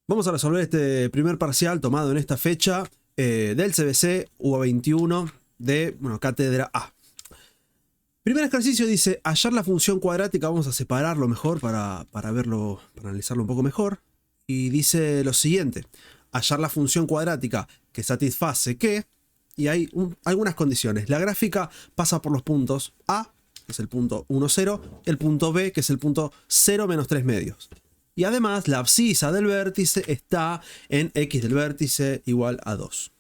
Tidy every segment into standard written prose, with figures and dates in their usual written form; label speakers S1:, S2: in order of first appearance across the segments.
S1: Vamos a resolver este primer parcial tomado en esta fecha del CBC UA21 de Cátedra A. Primer ejercicio dice hallar la función cuadrática. Vamos a separarlo mejor para verlo, para analizarlo un poco mejor. Y dice lo siguiente: hallar la función cuadrática que satisface que, y hay algunas condiciones. La gráfica pasa por los puntos A, que es el punto 1, 0, el punto B, que es el punto 0 menos 3 medios. Y además la abscisa del vértice está en x del vértice igual a 2.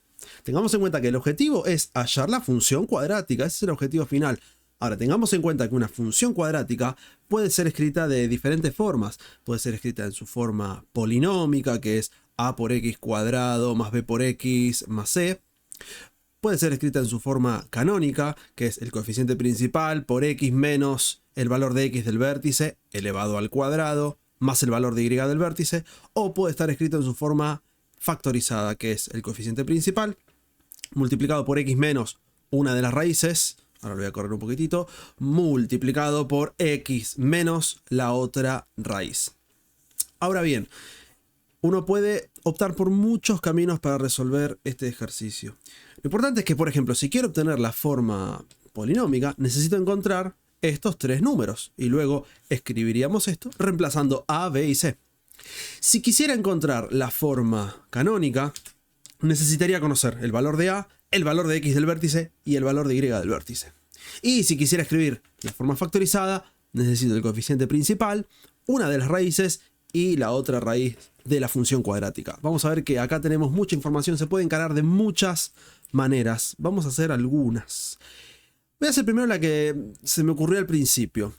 S1: Tengamos en cuenta que el objetivo es hallar la función cuadrática. Ese es el objetivo final. Ahora, tengamos en cuenta que una función cuadrática puede ser escrita de diferentes formas. Puede ser escrita en su forma polinómica, que es a por x cuadrado más b por x más c. Puede ser escrita en su forma canónica, que es el coeficiente principal por x menos el valor de x del vértice elevado al cuadrado más el valor de y del vértice. O puede estar escrito en su forma factorizada, que es el coeficiente principal multiplicado por x menos una de las raíces, ahora lo voy a correr un poquitito, multiplicado por x menos la otra raíz. Ahora bien, uno puede optar por muchos caminos para resolver este ejercicio. Lo importante es que, por ejemplo, si quiero obtener la forma polinómica, necesito encontrar estos tres números y luego escribiríamos esto reemplazando a, b y c. Si quisiera encontrar la forma canónica, necesitaría conocer el valor de a, el valor de x del vértice y el valor de y del vértice. Y si quisiera escribir la forma factorizada, necesito el coeficiente principal, una de las raíces y la otra raíz de la función cuadrática. Vamos a ver que acá tenemos mucha información, se puede encarar de muchas maneras. Vamos a hacer algunas. Voy a hacer primero la que se me ocurrió al principio.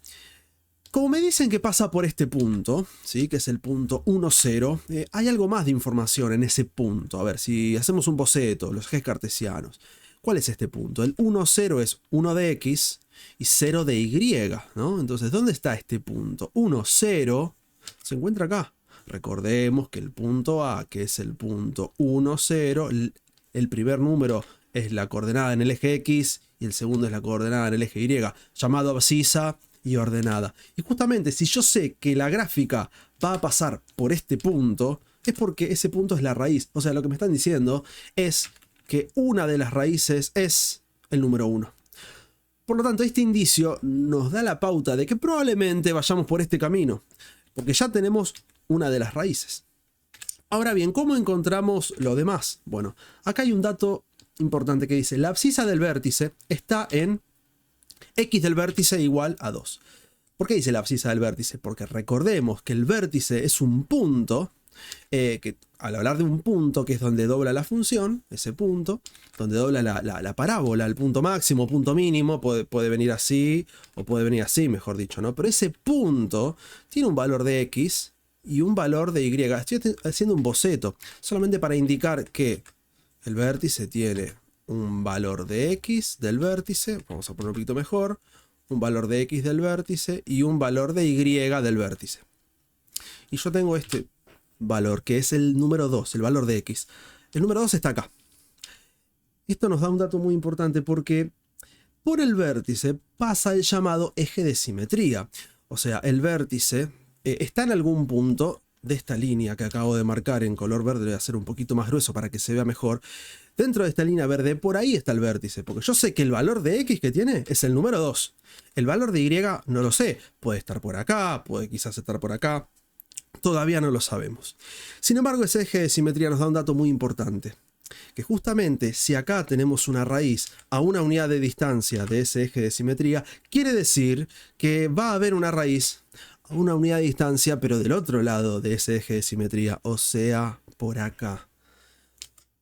S1: Como me dicen que pasa por este punto, ¿sí? Que es el punto 1, 0, hay algo más de información en ese punto. A ver, si hacemos un boceto, los ejes cartesianos. ¿Cuál es este punto? El 1, 0 es 1 de x y 0 de y, ¿no? Entonces, ¿dónde está este punto? 1, 0 se encuentra acá. Recordemos que el punto A, que es el punto 1, 0, el primer número es la coordenada en el eje x y el segundo es la coordenada en el eje y, llamado abscisa y ordenada. Y justamente si yo sé que la gráfica va a pasar por este punto, es porque ese punto es la raíz. O sea, lo que me están diciendo es que una de las raíces es el número 1. Por lo tanto, este indicio nos da la pauta de que probablemente vayamos por este camino, porque ya tenemos una de las raíces. Ahora bien, ¿cómo encontramos lo demás? Bueno, acá hay un dato importante que dice: la abscisa del vértice está en x del vértice igual a 2. ¿Por qué dice la abscisa del vértice? Porque recordemos que el vértice es un punto, que al hablar de un punto, que es donde dobla la función, ese punto, donde dobla la parábola, el punto máximo, punto mínimo, puede venir así, o puede venir así, mejor dicho, ¿no? Pero ese punto tiene un valor de x y un valor de y. Estoy haciendo un boceto, solamente para indicar que el vértice tiene un valor de x del vértice, vamos a poner un poquito mejor, un valor de x del vértice y un valor de y del vértice. Y yo tengo este valor, que es el número 2, el valor de x. El número 2 está acá. Esto nos da un dato muy importante porque por el vértice pasa el llamado eje de simetría. O sea, el vértice está en algún punto de esta línea que acabo de marcar en color verde. Voy a hacer un poquito más grueso para que se vea mejor. Dentro de esta línea verde, por ahí está el vértice, porque yo sé que el valor de x que tiene es el número 2. El valor de y no lo sé, puede estar por acá, puede quizás estar por acá, todavía no lo sabemos. Sin embargo, ese eje de simetría nos da un dato muy importante, que justamente si acá tenemos una raíz a una unidad de distancia de ese eje de simetría, quiere decir que va a haber una raíz a una unidad de distancia, pero del otro lado de ese eje de simetría, o sea, por acá.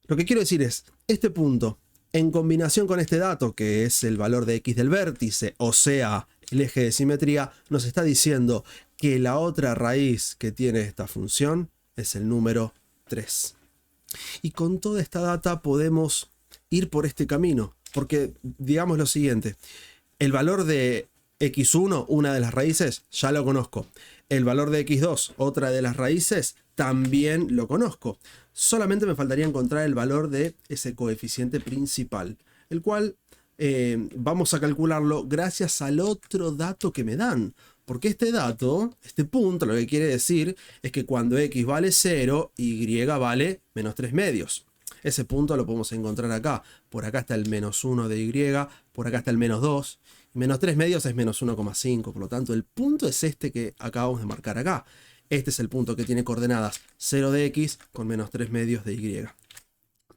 S1: Lo que quiero decir es, este punto, en combinación con este dato, que es el valor de x del vértice, o sea, el eje de simetría, nos está diciendo que la otra raíz que tiene esta función es el número 3. Y con toda esta data podemos ir por este camino, porque digamos lo siguiente: el valor de x1, una de las raíces, ya lo conozco. El valor de x2, otra de las raíces, también lo conozco. Solamente me faltaría encontrar el valor de ese coeficiente principal, el cual vamos a calcularlo gracias al otro dato que me dan. Porque este dato, este punto, lo que quiere decir es que cuando x vale 0, y vale menos 3 medios. Ese punto lo podemos encontrar acá. Por acá está el menos 1 de y, por acá está el menos 2. Y menos 3 medios es menos 1,5. Por lo tanto, el punto es este que acabamos de marcar acá. Este es el punto que tiene coordenadas 0 de x con menos 3 medios de y.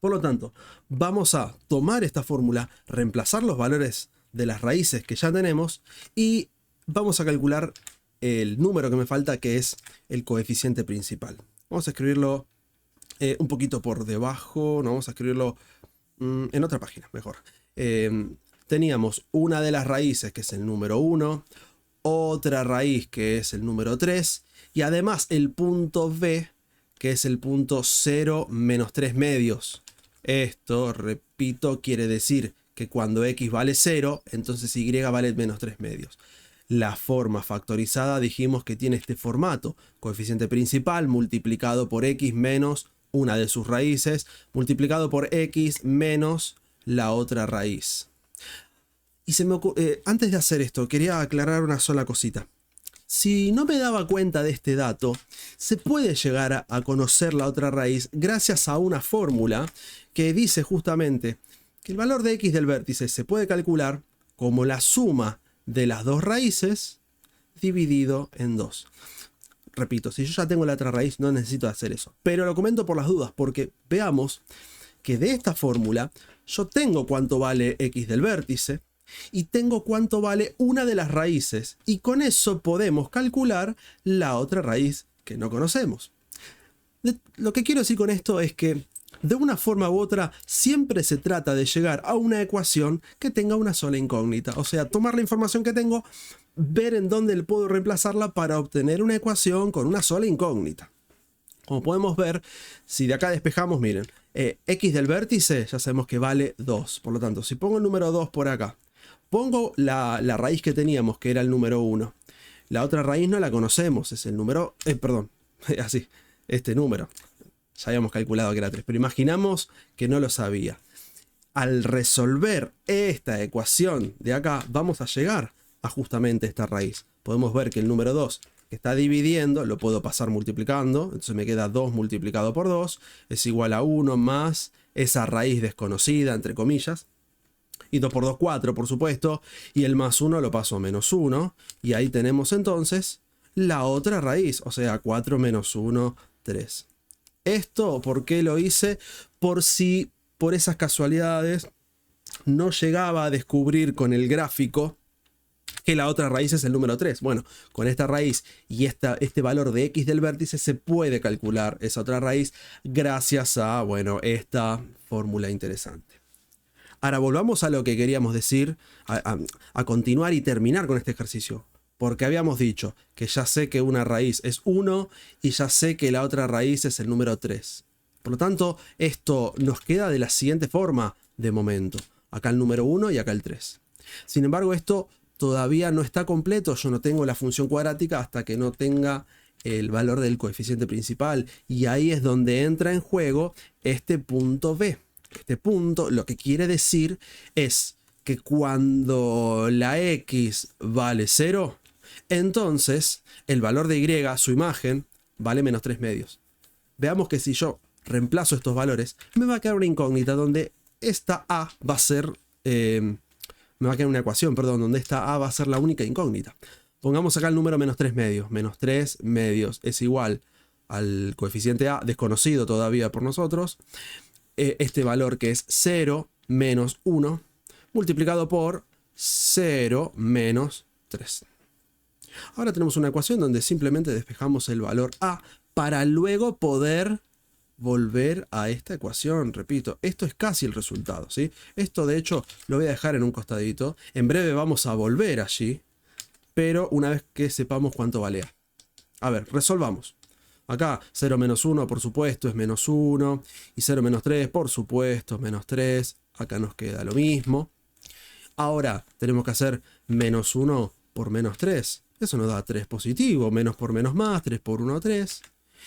S1: Por lo tanto, vamos a tomar esta fórmula, reemplazar los valores de las raíces que ya tenemos y vamos a calcular el número que me falta, que es el coeficiente principal. Vamos a escribirlo un poquito por debajo, no, vamos a escribirlo en otra página, mejor. Teníamos una de las raíces, que es el número 1, otra raíz, que es el número 3, y además el punto b, que es el punto 0 menos 3 medios. Esto, repito, quiere decir que cuando x vale 0, entonces y vale menos 3 medios. La forma factorizada dijimos que tiene este formato: coeficiente principal multiplicado por x menos una de sus raíces, multiplicado por x menos la otra raíz. Y antes de hacer esto, quería aclarar una sola cosita. Si no me daba cuenta de este dato, se puede llegar a conocer la otra raíz gracias a una fórmula que dice justamente que el valor de x del vértice se puede calcular como la suma de las dos raíces dividido en 2. Repito, si yo ya tengo la otra raíz, no necesito hacer eso. Pero lo comento por las dudas, porque veamos que de esta fórmula yo tengo cuánto vale x del vértice y tengo cuánto vale una de las raíces. Y con eso podemos calcular la otra raíz que no conocemos. Lo que quiero decir con esto es que de una forma u otra siempre se trata de llegar a una ecuación que tenga una sola incógnita. O sea, tomar la información que tengo, ver en dónde puedo reemplazarla para obtener una ecuación con una sola incógnita. Como podemos ver, si de acá despejamos, miren, x del vértice ya sabemos que vale 2. Por lo tanto, si pongo el número 2 por acá, pongo la raíz que teníamos, que era el número 1. La otra raíz no la conocemos, es el número, así, este número. Ya habíamos calculado que era 3, pero imaginamos que no lo sabía. Al resolver esta ecuación de acá, vamos a llegar a justamente esta raíz. Podemos ver que el número 2 que está dividiendo, lo puedo pasar multiplicando, entonces me queda 2 multiplicado por 2, es igual a 1 más esa raíz desconocida, entre comillas, y 2 por 2, 4, por supuesto, y el más 1 lo paso a menos 1, y ahí tenemos entonces la otra raíz, o sea, 4 menos 1, 3. Esto, ¿por qué lo hice? Por si por esas casualidades no llegaba a descubrir con el gráfico que la otra raíz es el número 3. Bueno, con esta raíz y este valor de x del vértice se puede calcular esa otra raíz gracias a, bueno, esta fórmula interesante. Ahora volvamos a lo que queríamos decir, a continuar y terminar con este ejercicio. Porque habíamos dicho que ya sé que una raíz es 1 y ya sé que la otra raíz es el número 3. Por lo tanto, esto nos queda de la siguiente forma de momento. Acá el número 1 y acá el 3. Sin embargo, esto todavía no está completo. Yo no tengo la función cuadrática hasta que no tenga el valor del coeficiente principal. Y ahí es donde entra en juego este punto b. Este punto lo que quiere decir es que cuando la x vale 0, entonces el valor de y, su imagen, vale menos 3 medios. Veamos que si yo reemplazo estos valores, me va a quedar una incógnita donde esta a va a ser... me va a quedar una ecuación, perdón, donde esta a va a ser la única incógnita. Pongamos acá el número menos 3 medios. Menos 3 medios es igual al coeficiente a, desconocido todavía por nosotros. Este valor que es 0 menos 1, multiplicado por 0 menos 3. Ahora tenemos una ecuación donde simplemente despejamos el valor a para luego poder volver a esta ecuación. Repito, esto es casi el resultado, ¿sí? Esto de hecho lo voy a dejar en un costadito. En breve vamos a volver allí, pero una vez que sepamos cuánto vale a. A ver, resolvamos. Acá 0 menos 1 por supuesto es menos 1 y 0 menos 3 por supuesto es menos 3. Acá nos queda lo mismo. Ahora tenemos que hacer menos 1 por menos 3. Eso nos da 3 positivo. Menos por menos más, 3 por 1, 3.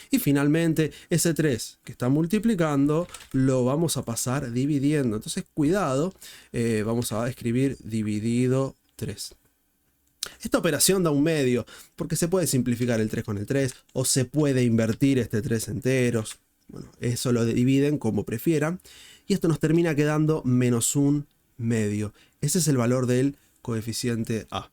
S1: Y finalmente ese 3 que está multiplicando lo vamos a pasar dividiendo. Entonces cuidado, vamos a escribir dividido 3. Esta operación da un medio, porque se puede simplificar el 3 con el 3, o se puede invertir este 3 enteros. Bueno, eso lo dividen como prefieran. Y esto nos termina quedando menos un medio. Ese es el valor del coeficiente A.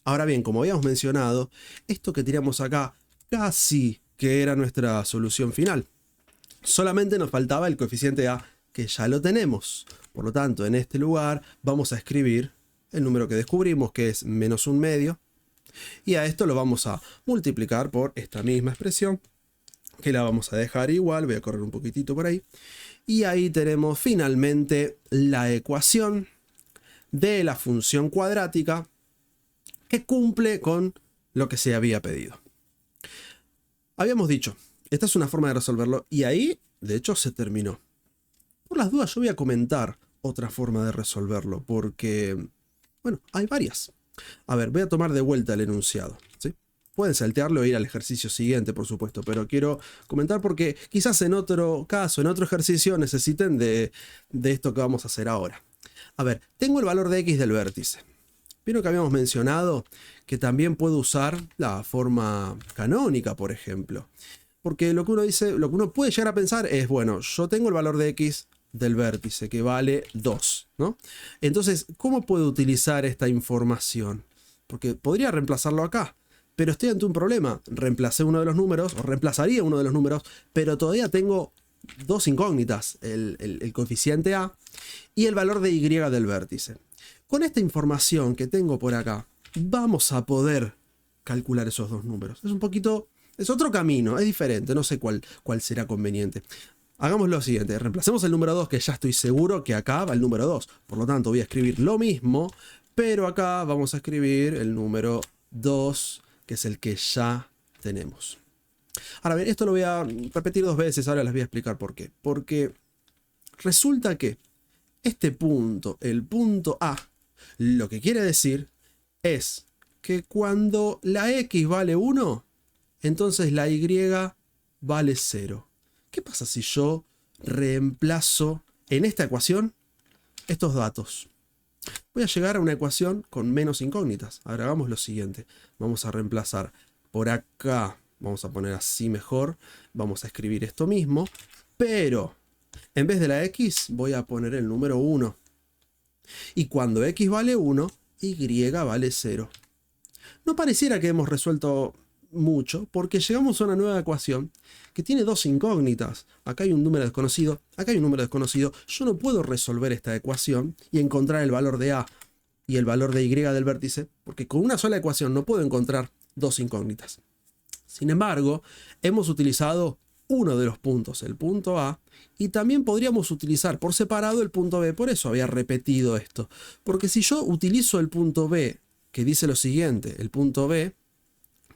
S1: Ahora bien, como habíamos mencionado, esto que tiramos acá casi que era nuestra solución final. Solamente nos faltaba el coeficiente A, que ya lo tenemos. Por lo tanto, en este lugar vamos a escribir el número que descubrimos, que es menos un medio. Y a esto lo vamos a multiplicar por esta misma expresión, que la vamos a dejar igual. Voy a correr un poquitito por ahí. Y ahí tenemos finalmente la ecuación de la función cuadrática que cumple con lo que se había pedido. Habíamos dicho, esta es una forma de resolverlo y ahí, de hecho, se terminó. Por las dudas, yo voy a comentar otra forma de resolverlo porque, bueno, hay varias. A ver, voy a tomar de vuelta el enunciado, ¿sí? Pueden saltearlo e ir al ejercicio siguiente, por supuesto, pero quiero comentar porque quizás en otro caso, en otro ejercicio, necesiten de esto que vamos a hacer ahora. A ver, tengo el valor de x del vértice. Vieron que habíamos mencionado que también puedo usar la forma canónica, por ejemplo. Porque lo que uno dice, lo que uno puede llegar a pensar es, bueno, yo tengo el valor de x del vértice que vale 2, ¿no? Entonces, ¿cómo puedo utilizar esta información? Porque podría reemplazarlo acá, pero estoy ante un problema. Reemplacé uno de los números, o reemplazaría uno de los números, pero todavía tengo dos incógnitas, el coeficiente A y el valor de y del vértice. Con esta información que tengo por acá, vamos a poder calcular esos dos números. Es un poquito, es otro camino, es diferente, no sé cuál será conveniente. Hagamos lo siguiente, reemplacemos el número 2, que ya estoy seguro que acá va el número 2. Por lo tanto, voy a escribir lo mismo, pero acá vamos a escribir el número 2, que es el que ya tenemos. Ahora bien, esto lo voy a repetir dos veces, ahora les voy a explicar por qué. Porque resulta que este punto, el punto A, lo que quiere decir es que cuando la x vale 1, entonces la y vale 0. ¿Qué pasa si yo reemplazo en esta ecuación estos datos? Voy a llegar a una ecuación con menos incógnitas. Ahora hagamos lo siguiente. Vamos a reemplazar por acá, vamos a poner así mejor, vamos a escribir esto mismo, pero en vez de la x voy a poner el número 1. Y cuando x vale 1, y vale 0. No pareciera que hemos resuelto mucho, porque llegamos a una nueva ecuación que tiene dos incógnitas. Acá hay un número desconocido, acá hay un número desconocido. Yo no puedo resolver esta ecuación y encontrar el valor de A y el valor de Y del vértice, porque con una sola ecuación no puedo encontrar dos incógnitas. Sin embargo, hemos utilizado uno de los puntos, el punto A, y también podríamos utilizar por separado el punto B. Por eso había repetido esto. Porque si yo utilizo el punto B, que dice lo siguiente, el punto B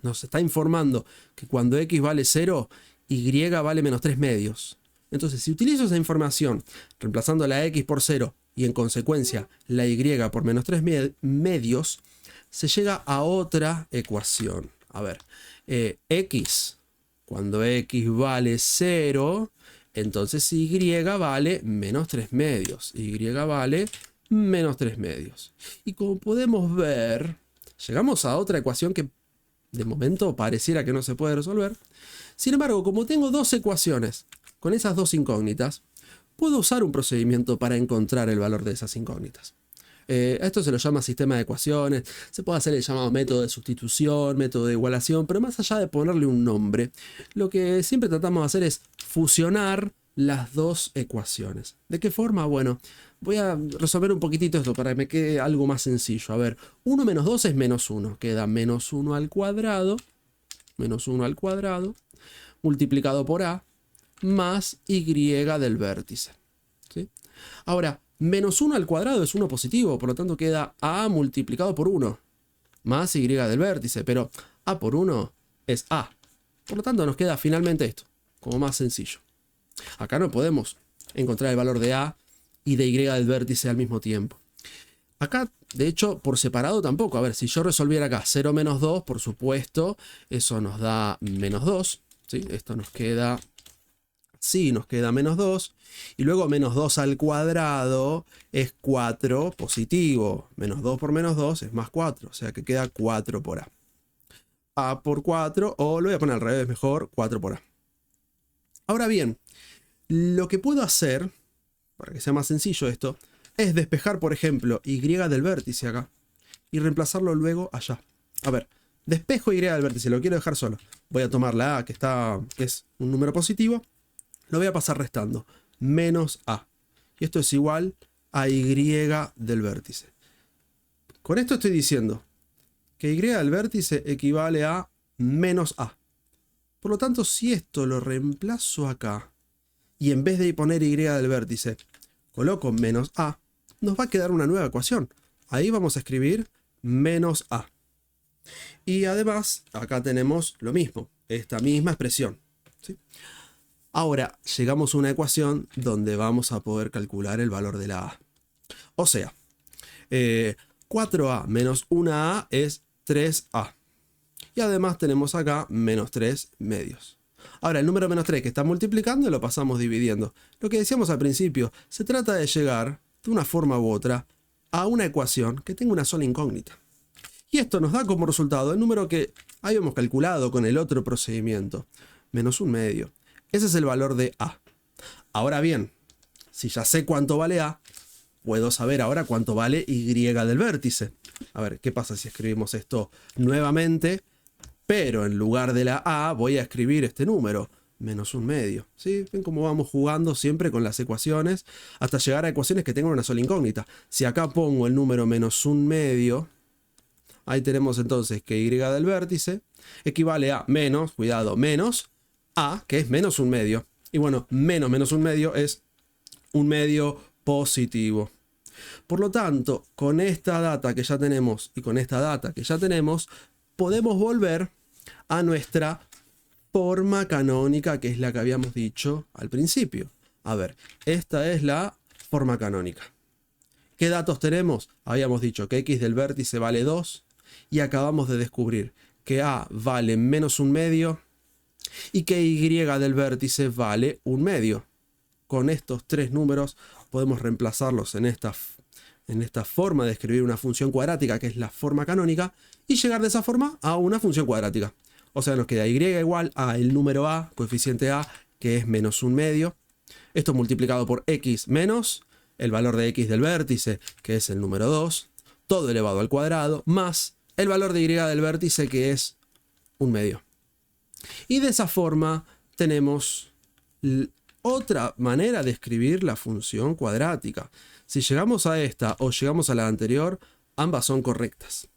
S1: nos está informando que cuando x vale 0, y vale menos 3 medios. Entonces, si utilizo esa información, reemplazando la x por 0 y en consecuencia la y por menos 3 medios, se llega a otra ecuación. A ver, x, cuando x vale 0, entonces y vale menos 3 medios. Y vale menos 3 medios. Y como podemos ver, llegamos a otra ecuación que de momento pareciera que no se puede resolver. Sin embargo, como tengo dos ecuaciones con esas dos incógnitas, puedo usar un procedimiento para encontrar el valor de esas incógnitas. Esto se lo llama sistema de ecuaciones, se puede hacer el llamado método de sustitución, método de igualación, pero más allá de ponerle un nombre, lo que siempre tratamos de hacer es fusionar las dos ecuaciones. ¿De qué forma? Bueno, voy a resolver un poquitito esto para que me quede algo más sencillo. A ver, 1 menos 2 es menos 1, queda menos 1 al cuadrado, multiplicado por A, más y del vértice. ¿Sí? Ahora, menos 1 al cuadrado es 1 positivo, por lo tanto queda A multiplicado por 1, más y del vértice, pero A por 1 es A. Por lo tanto nos queda finalmente esto, como más sencillo. Acá no podemos encontrar el valor de A y de Y del vértice al mismo tiempo. Acá, de hecho, por separado tampoco. A ver, si yo resolviera acá 0 menos 2, por supuesto, eso nos da menos 2. ¿Sí? Esto nos queda Sí, nos queda menos 2. Y luego menos 2 al cuadrado es 4 positivo. Menos 2 por menos 2 es más 4. O sea que queda 4 por A. A por 4, o lo voy a poner al revés mejor, 4 por A. Ahora bien, lo que puedo hacer, para que sea más sencillo esto, es despejar, por ejemplo, Y del vértice acá. Y reemplazarlo luego allá. A ver, despejo Y del vértice, lo quiero dejar solo. Voy a tomar la A, que es un número positivo. Lo voy a pasar restando. Menos A. Y esto es igual a Y del vértice. Con esto estoy diciendo que Y del vértice equivale a menos A. Por lo tanto, si esto lo reemplazo acá, y en vez de poner Y del vértice, coloco menos A, nos va a quedar una nueva ecuación. Ahí vamos a escribir menos A. Y además, acá tenemos lo mismo, esta misma expresión, ¿sí? Ahora, llegamos a una ecuación donde vamos a poder calcular el valor de la A. O sea, 4A menos 1A es 3A. Y además tenemos acá menos 3 medios. Ahora, el número menos 3 que está multiplicando lo pasamos dividiendo. Lo que decíamos al principio, se trata de llegar de una forma u otra a una ecuación que tenga una sola incógnita. Y esto nos da como resultado el número que habíamos calculado con el otro procedimiento, menos 1 medio. Ese es el valor de A. Ahora bien, si ya sé cuánto vale A, puedo saber ahora cuánto vale Y del vértice. A ver, ¿qué pasa si escribimos esto nuevamente? Pero en lugar de la A voy a escribir este número, menos 1 medio. ¿Sí? ¿Ven cómo vamos jugando siempre con las ecuaciones hasta llegar a ecuaciones que tengan una sola incógnita? Si acá pongo el número menos 1 medio, ahí tenemos entonces que Y del vértice equivale a menos, cuidado, menos A, que es menos 1 medio. Y bueno, menos 1 medio es 1 medio positivo. Por lo tanto, con esta data que ya tenemos y con esta data que ya tenemos, podemos volver a nuestra forma canónica, que es la que habíamos dicho al principio. A ver, esta es la forma canónica. ¿Qué datos tenemos? Habíamos dicho que X del vértice vale 2 y acabamos de descubrir que A vale menos 1 medio y que Y del vértice vale 1 medio. Con estos tres números podemos reemplazarlos en esta forma de escribir una función cuadrática, que es la forma canónica, y llegar de esa forma a una función cuadrática. O sea, nos queda Y igual a el número A, coeficiente A, que es menos 1 medio. Esto multiplicado por X menos el valor de X del vértice, que es el número 2, todo elevado al cuadrado, más el valor de Y del vértice, que es 1 medio. Y de esa forma tenemos otra manera de escribir la función cuadrática. Si llegamos a esta o llegamos a la anterior, ambas son correctas.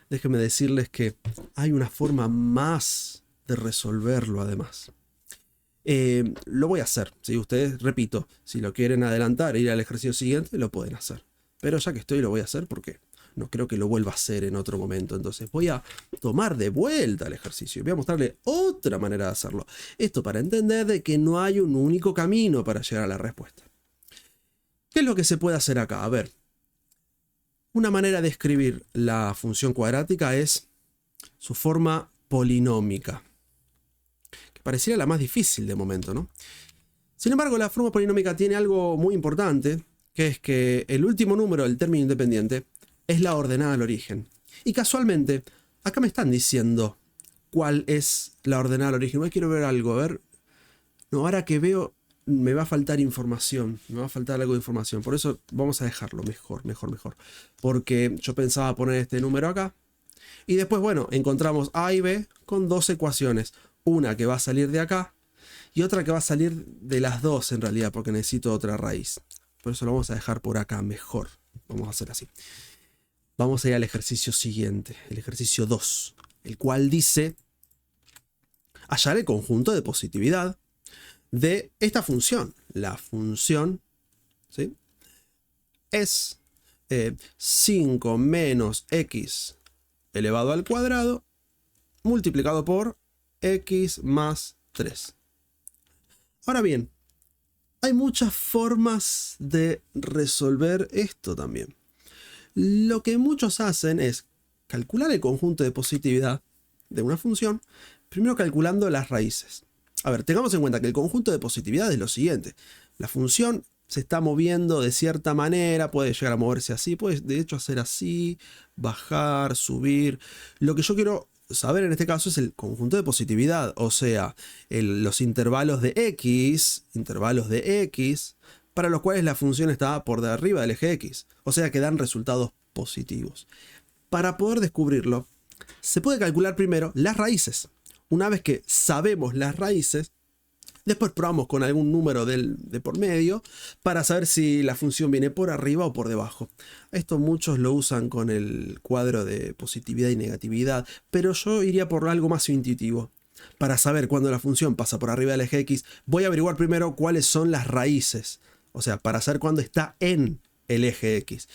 S1: Déjenme decirles que hay una forma más de resolverlo además. Lo voy a hacer. Si ustedes, repito, si lo quieren adelantar e ir al ejercicio siguiente, lo pueden hacer. Pero ya que estoy, lo voy a hacer porque no creo que lo vuelva a hacer en otro momento. Entonces voy a tomar de vuelta el ejercicio y voy a mostrarle otra manera de hacerlo. Esto para entender de que no hay un único camino para llegar a la respuesta. ¿Qué es lo que se puede hacer acá? A ver, una manera de escribir la función cuadrática es su forma polinómica, que pareciera la más difícil de momento, ¿no? Sin embargo, la forma polinómica tiene algo muy importante, que es que el último número del término independiente es la ordenada al origen. Y casualmente, acá me están diciendo cuál es la ordenada al origen. Hoy quiero ver algo, a ver. No, ahora que veo, me va a faltar información. Me va a faltar algo de información. Por eso vamos a dejarlo mejor. Porque yo pensaba poner este número acá. Y después, bueno, encontramos A y B con dos ecuaciones. Una que va a salir de acá y otra que va a salir de las dos en realidad, porque necesito otra raíz. Por eso lo vamos a dejar por acá mejor. Vamos a hacer así. Vamos a ir al ejercicio siguiente, el ejercicio 2, el cual dice hallar el conjunto de positividad de esta función. La función, ¿sí?, es 5 menos x elevado al cuadrado multiplicado por x más 3. Ahora bien, hay muchas formas de resolver esto también. Lo que muchos hacen es calcular el conjunto de positividad de una función, primero calculando las raíces. A ver, tengamos en cuenta que el conjunto de positividad es lo siguiente. La función se está moviendo de cierta manera, puede llegar a moverse así, puede de hecho hacer así, bajar, subir. Lo que yo quiero saber en este caso es el conjunto de positividad, o sea, los intervalos de x, para los cuales la función está por de arriba del eje x, o sea que dan resultados positivos. Para poder descubrirlo, se puede calcular primero las raíces. Una vez que sabemos las raíces, después probamos con algún número de por medio para saber si la función viene por arriba o por debajo. Esto muchos lo usan con el cuadro de positividad y negatividad, pero yo iría por algo más intuitivo. Para saber cuándo la función pasa por arriba del eje x, voy a averiguar primero cuáles son las raíces. O sea, para saber cuándo está en el eje x.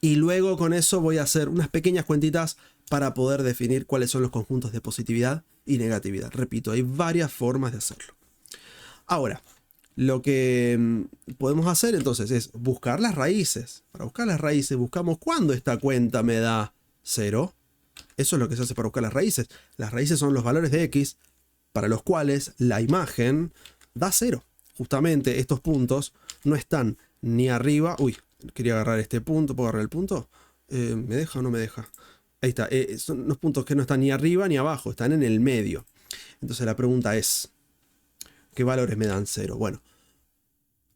S1: Y luego con eso voy a hacer unas pequeñas cuentitas para poder definir cuáles son los conjuntos de positividad y negatividad. Repito, hay varias formas de hacerlo. Ahora, lo que podemos hacer entonces es buscar las raíces. Para buscar las raíces buscamos cuándo esta cuenta me da 0. Eso es lo que se hace para buscar las raíces. Las raíces son los valores de x para los cuales la imagen da 0. Justamente estos puntos no están ni arriba. Uy, quería agarrar este punto. ¿Puedo agarrar el punto? ¿Me deja o no me deja? Ahí está. Son los puntos que no están ni arriba ni abajo. Están en el medio. Entonces la pregunta es, ¿qué valores me dan 0? Bueno,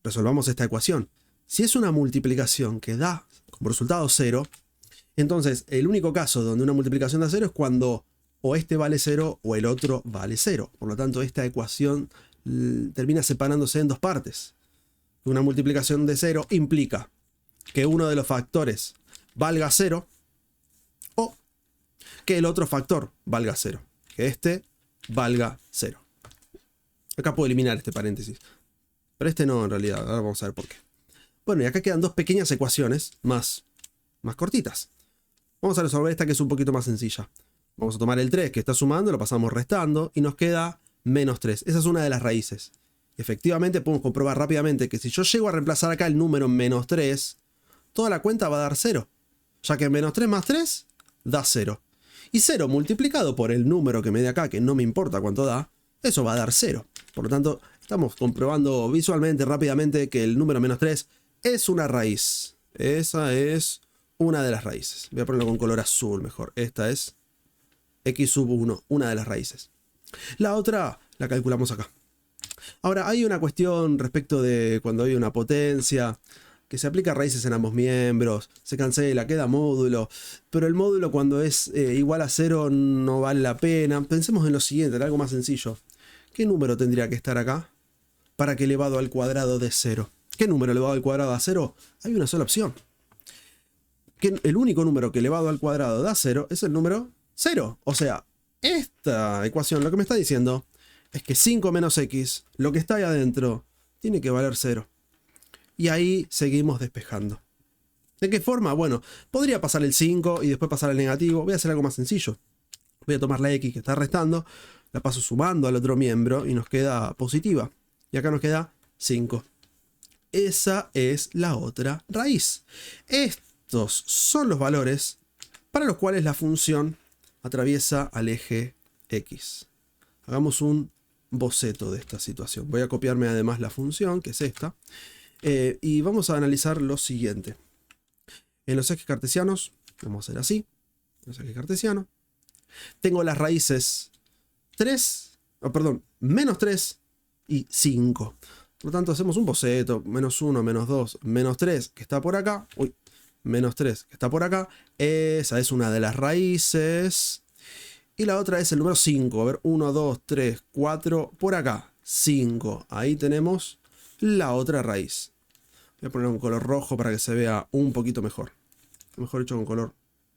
S1: resolvamos esta ecuación. Si es una multiplicación que da como resultado 0, entonces el único caso donde una multiplicación da 0 es cuando o este vale 0 o el otro vale 0. Por lo tanto, esta ecuación termina separándose en dos partes. Una multiplicación de 0 implica que uno de los factores valga 0 o que el otro factor valga 0. Que este valga 0. Acá puedo eliminar este paréntesis. Pero este no, en realidad. Ahora vamos a ver por qué. Bueno, y acá quedan dos pequeñas ecuaciones más cortitas. Vamos a resolver esta que es un poquito más sencilla. Vamos a tomar el 3 que está sumando, lo pasamos restando y nos queda menos 3. Esa es una de las raíces. Efectivamente podemos comprobar rápidamente que si yo llego a reemplazar acá el número menos 3, toda la cuenta va a dar 0. Ya que menos 3 más 3 da 0. Y 0 multiplicado por el número que me dé acá, que no me importa cuánto da, eso va a dar 0. Por lo tanto, estamos comprobando visualmente, rápidamente, que el número menos 3 es una raíz. Esa es una de las raíces. Voy a ponerlo con color azul mejor. Esta es x sub 1, una de las raíces. La otra la calculamos acá. Ahora, hay una cuestión respecto de cuando hay una potencia, que se aplica a raíces en ambos miembros, se cancela, queda módulo, pero el módulo cuando es igual a 0 no vale la pena. Pensemos en lo siguiente, en algo más sencillo. ¿Qué número tendría que estar acá para que elevado al cuadrado dé 0? ¿Qué número elevado al cuadrado da 0? Hay una sola opción. El único número que elevado al cuadrado da 0 es el número 0. O sea, esta ecuación lo que me está diciendo es que 5 menos x, lo que está ahí adentro, tiene que valer 0. Y ahí seguimos despejando. ¿De qué forma? Bueno, podría pasar el 5 y después pasar el negativo. Voy a hacer algo más sencillo. Voy a tomar la x que está restando, la paso sumando al otro miembro y nos queda positiva. Y acá nos queda 5. Esa es la otra raíz. Estos son los valores para los cuales la función atraviesa al eje x. Hagamos un boceto de esta situación. Voy a copiarme además la función, que es esta. Y vamos a analizar lo siguiente. En los ejes cartesianos, vamos a hacer así. Los ejes cartesianos. Tengo las raíces 3, menos 3 y 5. Por lo tanto, hacemos un boceto. Menos 1, menos 2, menos 3, que está por acá. Uy, menos 3, que está por acá. Esa es una de las raíces. Y la otra es el número 5. A ver, 1, 2, 3, 4. Por acá, 5. Ahí tenemos la otra raíz. Voy a poner un color rojo para que se vea un poquito mejor. Mejor hecho con color...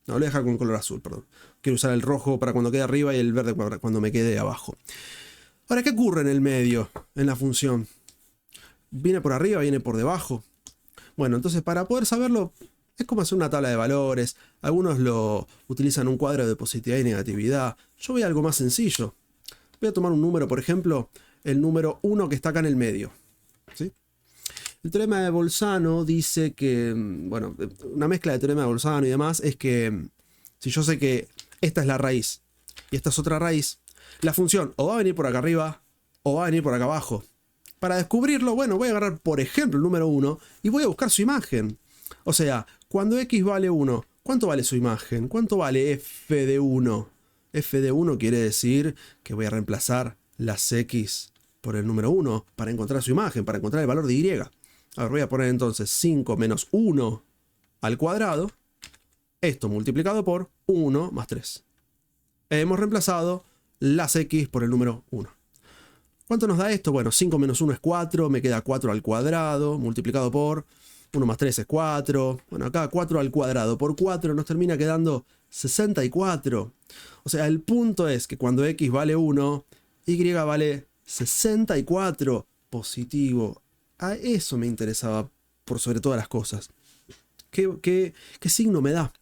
S1: No, lo voy a dejar con color azul, perdón. Quiero usar el rojo para cuando quede arriba y el verde para cuando me quede abajo. Ahora, ¿qué ocurre en el medio, en la función? ¿Viene por arriba, viene por debajo? Bueno, entonces para poder saberlo, es como hacer una tabla de valores. Algunos lo utilizan un cuadro de positividad y negatividad. Yo voy a algo más sencillo. Voy a tomar un número, por ejemplo, el número 1 que está acá en el medio. ¿Sí? El teorema de Bolzano dice que, bueno, una mezcla de teorema de Bolzano y demás es que si yo sé que esta es la raíz y esta es otra raíz, la función o va a venir por acá arriba o va a venir por acá abajo. Para descubrirlo, bueno, voy a agarrar, por ejemplo, el número 1 y voy a buscar su imagen. O sea, cuando x vale 1, ¿cuánto vale su imagen? ¿Cuánto vale f de 1? F de 1 quiere decir que voy a reemplazar las x por el número 1 para encontrar su imagen, para encontrar el valor de y. A ver, voy a poner entonces 5 menos 1 al cuadrado. Esto multiplicado por 1 más 3. Hemos reemplazado las x por el número 1. ¿Cuánto nos da esto? Bueno, 5 menos 1 es 4, me queda 4 al cuadrado, multiplicado por 1 más 3 es 4. Bueno, acá 4 al cuadrado por 4 nos termina quedando 64. O sea, el punto es que cuando x vale 1, y vale 64. Positivo. A eso me interesaba por sobre todas las cosas. ¿Qué signo me da?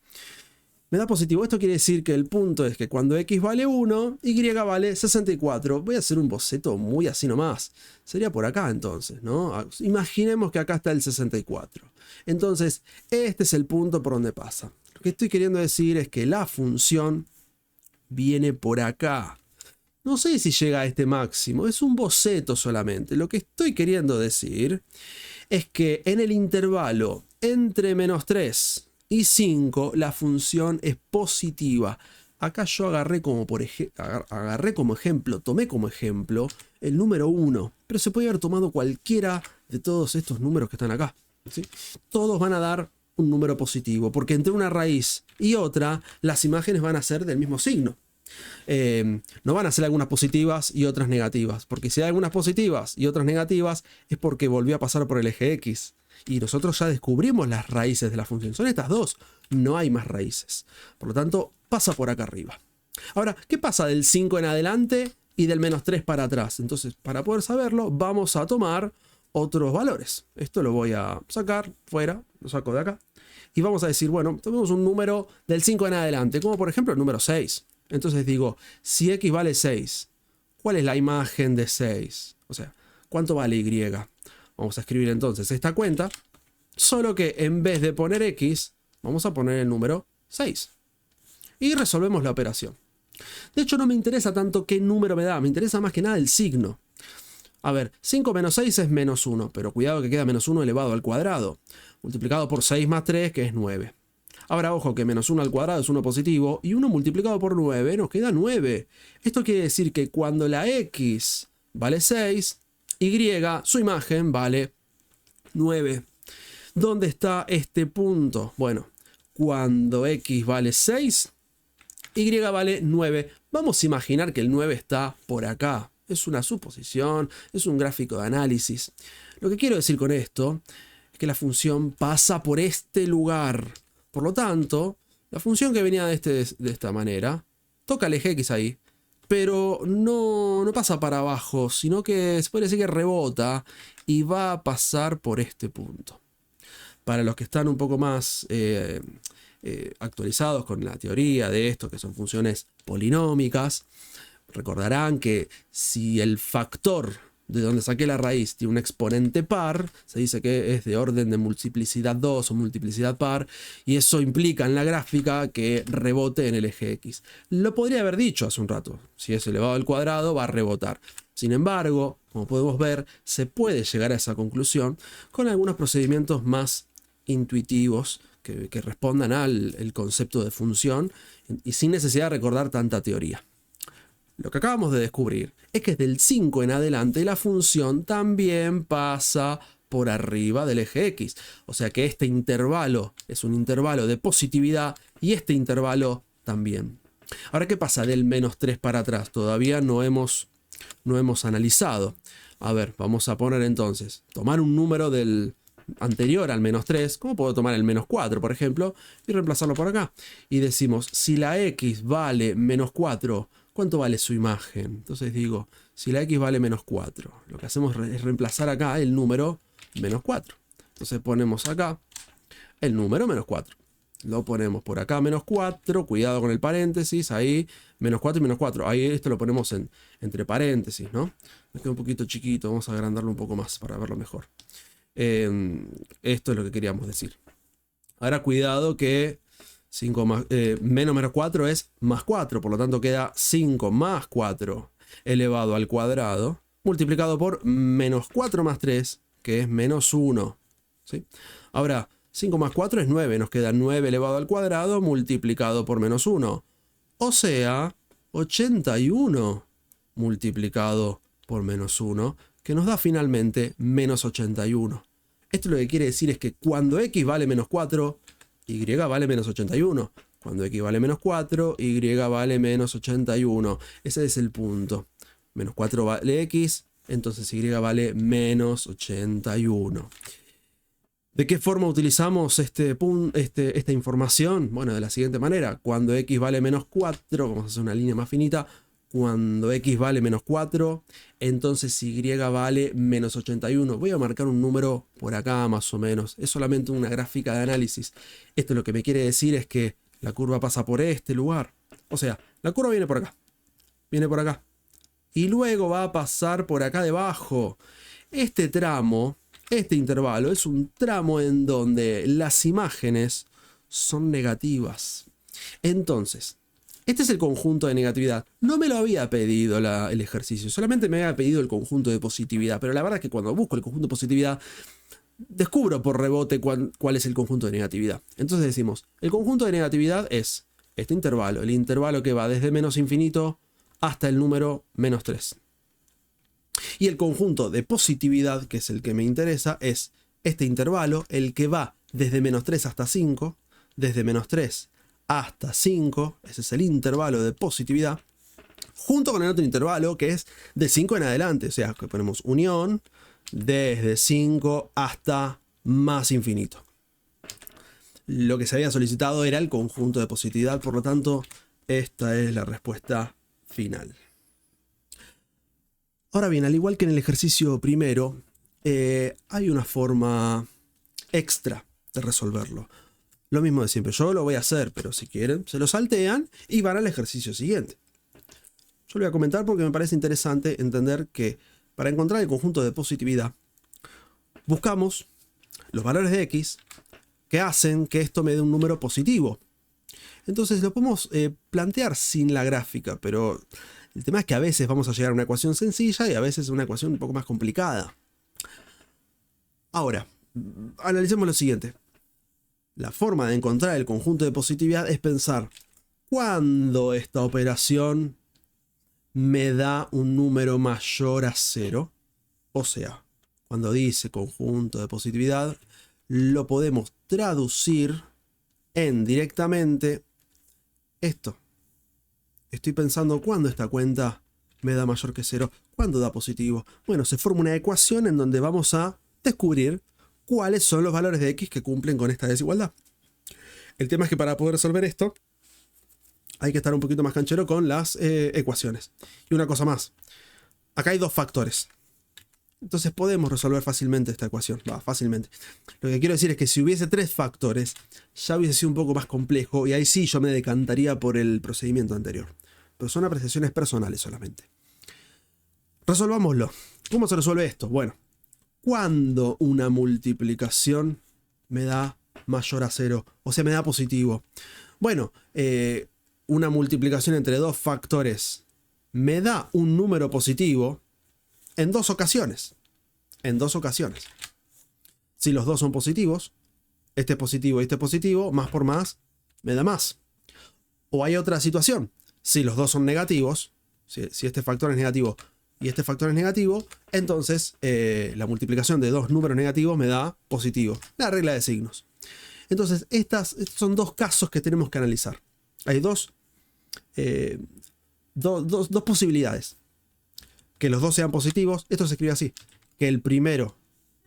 S1: Me da positivo. Esto quiere decir que el punto es que cuando x vale 1, y vale 64. Voy a hacer un boceto muy así nomás. Sería por acá entonces, ¿no? Imaginemos que acá está el 64. Entonces, este es el punto por donde pasa. Lo que estoy queriendo decir es que la función viene por acá. No sé si llega a este máximo, es un boceto solamente. Lo que estoy queriendo decir es que en el intervalo entre menos 3 y 5 la función es positiva. Acá yo agarré como ejemplo, tomé como ejemplo el número 1, pero se puede haber tomado cualquiera de todos estos números que están acá, ¿sí? Todos van a dar un número positivo, porque entre una raíz y otra las imágenes van a ser del mismo signo. No van a ser algunas positivas y otras negativas, porque si hay algunas positivas y otras negativas es porque volvió a pasar por el eje X y nosotros ya descubrimos las raíces de la función. Son estas dos, no hay más raíces, por lo tanto pasa por acá arriba. Ahora, ¿qué pasa del 5 en adelante y del menos 3 para atrás? Entonces, para poder saberlo, vamos a tomar otros valores. Esto lo voy a sacar fuera, lo saco de acá y vamos a decir, bueno, tomemos un número del 5 en adelante, como por ejemplo el número 6. Entonces digo, si x vale 6, ¿cuál es la imagen de 6? O sea, ¿cuánto vale y? Vamos a escribir entonces esta cuenta, solo que en vez de poner x, vamos a poner el número 6. Y resolvemos la operación. De hecho, no me interesa tanto qué número me da, me interesa más que nada el signo. A ver, 5 menos 6 es menos 1, pero cuidado que queda menos 1 elevado al cuadrado, multiplicado por 6 más 3, que es 9. Ahora, ojo, que menos 1 al cuadrado es 1 positivo, y 1 multiplicado por 9 nos queda 9. Esto quiere decir que cuando la x vale 6, y, su imagen, vale 9. ¿Dónde está este punto? Bueno, cuando x vale 6, y vale 9. Vamos a imaginar que el 9 está por acá. Es una suposición, es un gráfico de análisis. Lo que quiero decir con esto es que la función pasa por este lugar. Por lo tanto, la función que venía de esta manera, toca el eje X ahí, pero no pasa para abajo, sino que se puede decir que rebota y va a pasar por este punto. Para los que están un poco más actualizados con la teoría de esto, que son funciones polinómicas, recordarán que si el factor de donde saqué la raíz tiene un exponente par, se dice que es de orden de multiplicidad 2 o multiplicidad par, y eso implica en la gráfica que rebote en el eje X. Lo podría haber dicho hace un rato, si es elevado al cuadrado va a rebotar. Sin embargo, como podemos ver, se puede llegar a esa conclusión con algunos procedimientos más intuitivos que respondan al concepto de función y sin necesidad de recordar tanta teoría. Lo que acabamos de descubrir es que del 5 en adelante la función también pasa por arriba del eje X. O sea que este intervalo es un intervalo de positividad y este intervalo también. Ahora, ¿qué pasa del menos 3 para atrás? Todavía no hemos analizado. A ver, vamos a poner entonces, tomar un número del anterior al menos 3, como puedo tomar el menos 4, por ejemplo, y reemplazarlo por acá. Y decimos, si la x vale menos 4, ¿cuánto vale su imagen? Entonces digo, si la x vale menos 4, lo que hacemos es reemplazar acá el número menos 4. Entonces ponemos acá el número menos 4. Lo ponemos por acá menos 4, cuidado con el paréntesis, ahí menos 4 y menos 4. Ahí esto lo ponemos entre paréntesis, ¿no? Me queda un poquito chiquito, vamos a agrandarlo un poco más para verlo mejor. Esto es lo que queríamos decir. Ahora cuidado que 5 más, menos 4 es más 4, por lo tanto queda 5 más 4 elevado al cuadrado multiplicado por menos 4 más 3, que es menos 1. ¿Sí? Ahora, 5 más 4 es 9, nos queda 9 elevado al cuadrado multiplicado por menos 1. O sea, 81 multiplicado por menos 1, que nos da finalmente menos 81. Esto lo que quiere decir es que cuando x vale menos 4, y vale menos 81. Cuando x vale menos 4, y vale menos 81. Ese es el punto. Menos 4 vale x, entonces y vale menos 81. ¿De qué forma utilizamos esta información? Bueno, de la siguiente manera. Cuando x vale menos 4, vamos a hacer una línea más finita. Cuando x vale menos 4, entonces y vale menos 81. Voy a marcar un número por acá más o menos. Es solamente una gráfica de análisis. Esto lo que me quiere decir es que la curva pasa por este lugar. O sea, la curva viene por acá. Viene por acá. Y luego va a pasar por acá debajo. Este tramo, este intervalo, es un tramo en donde las imágenes son negativas. Entonces, este es el conjunto de negatividad. No me lo había pedido el ejercicio, solamente me había pedido el conjunto de positividad. Pero la verdad es que cuando busco el conjunto de positividad, descubro por rebote cuál es el conjunto de negatividad. Entonces decimos, el conjunto de negatividad es este intervalo, el intervalo que va desde menos infinito hasta el número menos 3. Y el conjunto de positividad, que es el que me interesa, es este intervalo, el que va desde menos 3 hasta 5, desde menos 3 hasta 5, ese es el intervalo de positividad, junto con el otro intervalo que es de 5 en adelante, o sea, que ponemos unión desde 5 hasta más infinito. Lo que se había solicitado era el conjunto de positividad, por lo tanto, esta es la respuesta final. Ahora bien, al igual que en el ejercicio primero, hay una forma extra de resolverlo. Lo mismo de siempre, yo lo voy a hacer, pero si quieren, se lo saltean y van al ejercicio siguiente. Yo lo voy a comentar porque me parece interesante entender que para encontrar el conjunto de positividad, buscamos los valores de x que hacen que esto me dé un número positivo. Entonces lo podemos plantear sin la gráfica, pero el tema es que a veces vamos a llegar a una ecuación sencilla y a veces a una ecuación un poco más complicada. Ahora, analicemos lo siguiente. La forma de encontrar el conjunto de positividad es pensar cuándo esta operación me da un número mayor a 0. O sea, cuando dice conjunto de positividad, lo podemos traducir en directamente esto. Estoy pensando cuándo esta cuenta me da mayor que 0, cuándo da positivo. Bueno, se forma una ecuación en donde vamos a descubrir cuáles son los valores de x que cumplen con esta desigualdad. El tema es que para poder resolver esto hay que estar un poquito más canchero con las ecuaciones. Y una cosa más, acá hay dos factores. Entonces podemos resolver fácilmente esta ecuación. Fácilmente. Lo que quiero decir es que si hubiese 3 factores, ya hubiese sido un poco más complejo y ahí sí yo me decantaría por el procedimiento anterior. Pero son apreciaciones personales solamente. Resolvámoslo. ¿Cómo se resuelve esto? Bueno, cuando una multiplicación me da mayor a 0, o sea, me da positivo. Bueno, una multiplicación entre dos factores me da un número positivo en dos ocasiones. En dos ocasiones. Si los dos son positivos, este positivo y este positivo, más por más, me da más. O hay otra situación. Si los dos son negativos, si este factor es negativo y este factor es negativo, entonces la multiplicación de dos números negativos me da positivo. La regla de signos. Entonces, estos son dos casos que tenemos que analizar. Hay dos posibilidades. Que los dos sean positivos. Esto se escribe así. Que el primero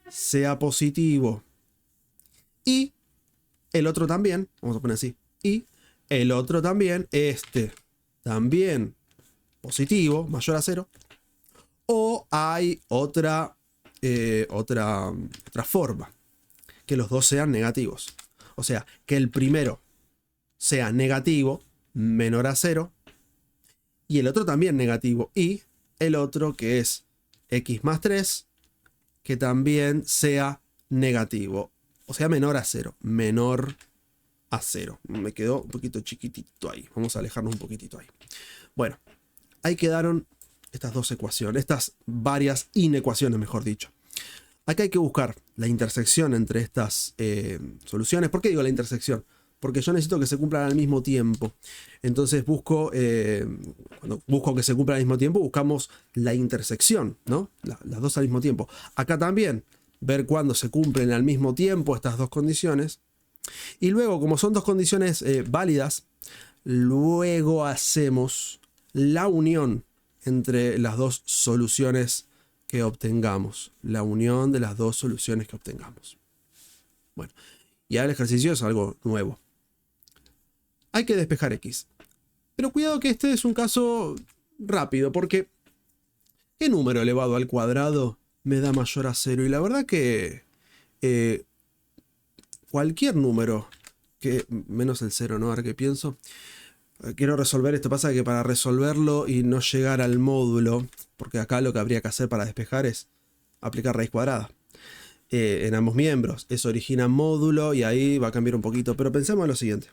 S1: sea positivo y el otro también. Vamos a poner así. Y el otro también, también positivo, mayor a 0. O hay otra forma. Que los dos sean negativos. O sea, que el primero sea negativo, menor a 0. Y el otro también negativo. Y el otro que es x más 3, que también sea negativo. O sea, menor a 0. Menor a 0. Me quedó un poquito chiquitito ahí. Vamos a alejarnos un poquitito ahí. Bueno, ahí quedaron estas dos ecuaciones, estas varias inecuaciones, mejor dicho. Acá hay que buscar la intersección entre estas soluciones. ¿Por qué digo la intersección? Porque yo necesito que se cumplan al mismo tiempo. Entonces cuando busco que se cumplan al mismo tiempo, buscamos la intersección, ¿no? Las dos al mismo tiempo. Acá también, ver cuándo se cumplen al mismo tiempo estas dos condiciones. Y luego, como son dos condiciones válidas, luego hacemos la unión entre las dos soluciones que obtengamos. La unión de las dos soluciones que obtengamos. Bueno, y ahora el ejercicio es algo nuevo. Hay que despejar X. Pero cuidado que este es un caso rápido, porque ¿qué número elevado al cuadrado me da mayor a 0? Y la verdad que cualquier número, menos el 0, ¿no? Ahora que pienso, quiero resolver esto. Pasa que para resolverlo y no llegar al módulo, porque acá lo que habría que hacer para despejar es aplicar raíz cuadrada en ambos miembros. Eso origina módulo y ahí va a cambiar un poquito. Pero pensemos en lo siguiente.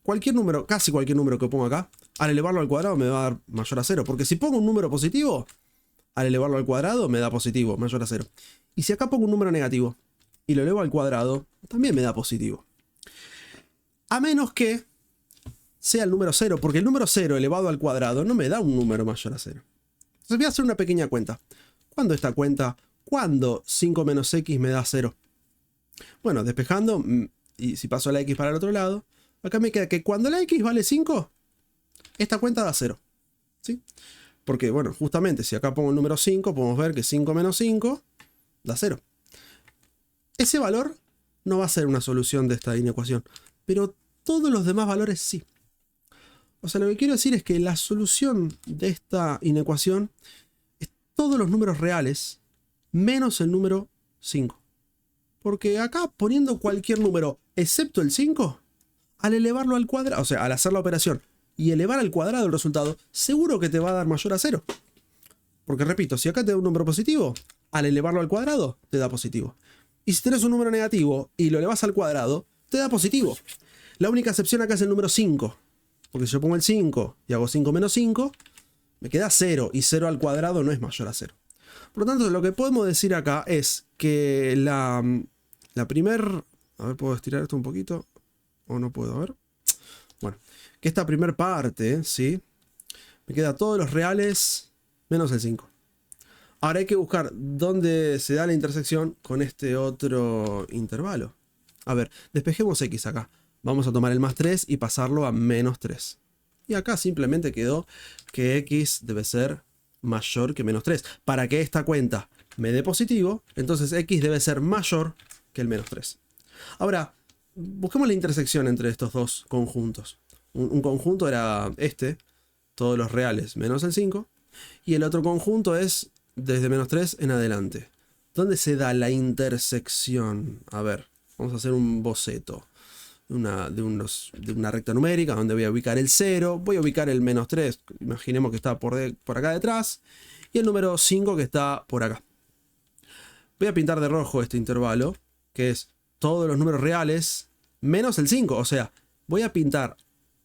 S1: Cualquier número, casi cualquier número que pongo acá, al elevarlo al cuadrado me va a dar mayor a 0. Porque si pongo un número positivo, al elevarlo al cuadrado me da positivo, mayor a 0. Y si acá pongo un número negativo y lo elevo al cuadrado, también me da positivo. A menos que sea el número 0, porque el número 0 elevado al cuadrado no me da un número mayor a 0. Entonces voy a hacer una pequeña cuenta. ¿Cuándo esta cuenta? ¿Cuándo 5 menos x me da 0? Bueno, despejando, y si paso la x para el otro lado, acá me queda que cuando la x vale 5, esta cuenta da 0. ¿Sí? Porque, bueno, justamente si acá pongo el número 5, podemos ver que 5 menos 5 da 0. Ese valor no va a ser una solución de esta inecuación, pero todos los demás valores sí. O sea, lo que quiero decir es que la solución de esta inecuación es todos los números reales menos el número 5. Porque acá poniendo cualquier número excepto el 5, al elevarlo al cuadrado, o sea, al hacer la operación y elevar al cuadrado el resultado, seguro que te va a dar mayor a 0. Porque repito, si acá te da un número positivo, al elevarlo al cuadrado te da positivo. Y si tenés un número negativo y lo elevas al cuadrado, te da positivo. La única excepción acá es el número 5. Porque si yo pongo el 5 y hago 5 menos 5, me queda 0. Y 0 al cuadrado no es mayor a 0. Por lo tanto, lo que podemos decir acá es que la primer... A ver, ¿puedo estirar esto un poquito? ¿O no puedo? A ver. Bueno, que esta primer parte, ¿sí? Me queda todos los reales menos el 5. Ahora hay que buscar dónde se da la intersección con este otro intervalo. A ver, despejemos x acá. Vamos a tomar el más 3 y pasarlo a menos 3. Y acá simplemente quedó que x debe ser mayor que menos 3. Para que esta cuenta me dé positivo, entonces x debe ser mayor que el menos 3. Ahora, busquemos la intersección entre estos dos conjuntos. Un conjunto era este, todos los reales menos el 5. Y el otro conjunto es desde menos 3 en adelante. ¿Dónde se da la intersección? A ver, vamos a hacer un boceto de una recta numérica donde voy a ubicar el 0, voy a ubicar el menos 3, imaginemos que está por acá detrás, y el número 5 que está por acá. Voy a pintar de rojo este intervalo, que es todos los números reales menos el 5, o sea, voy a pintar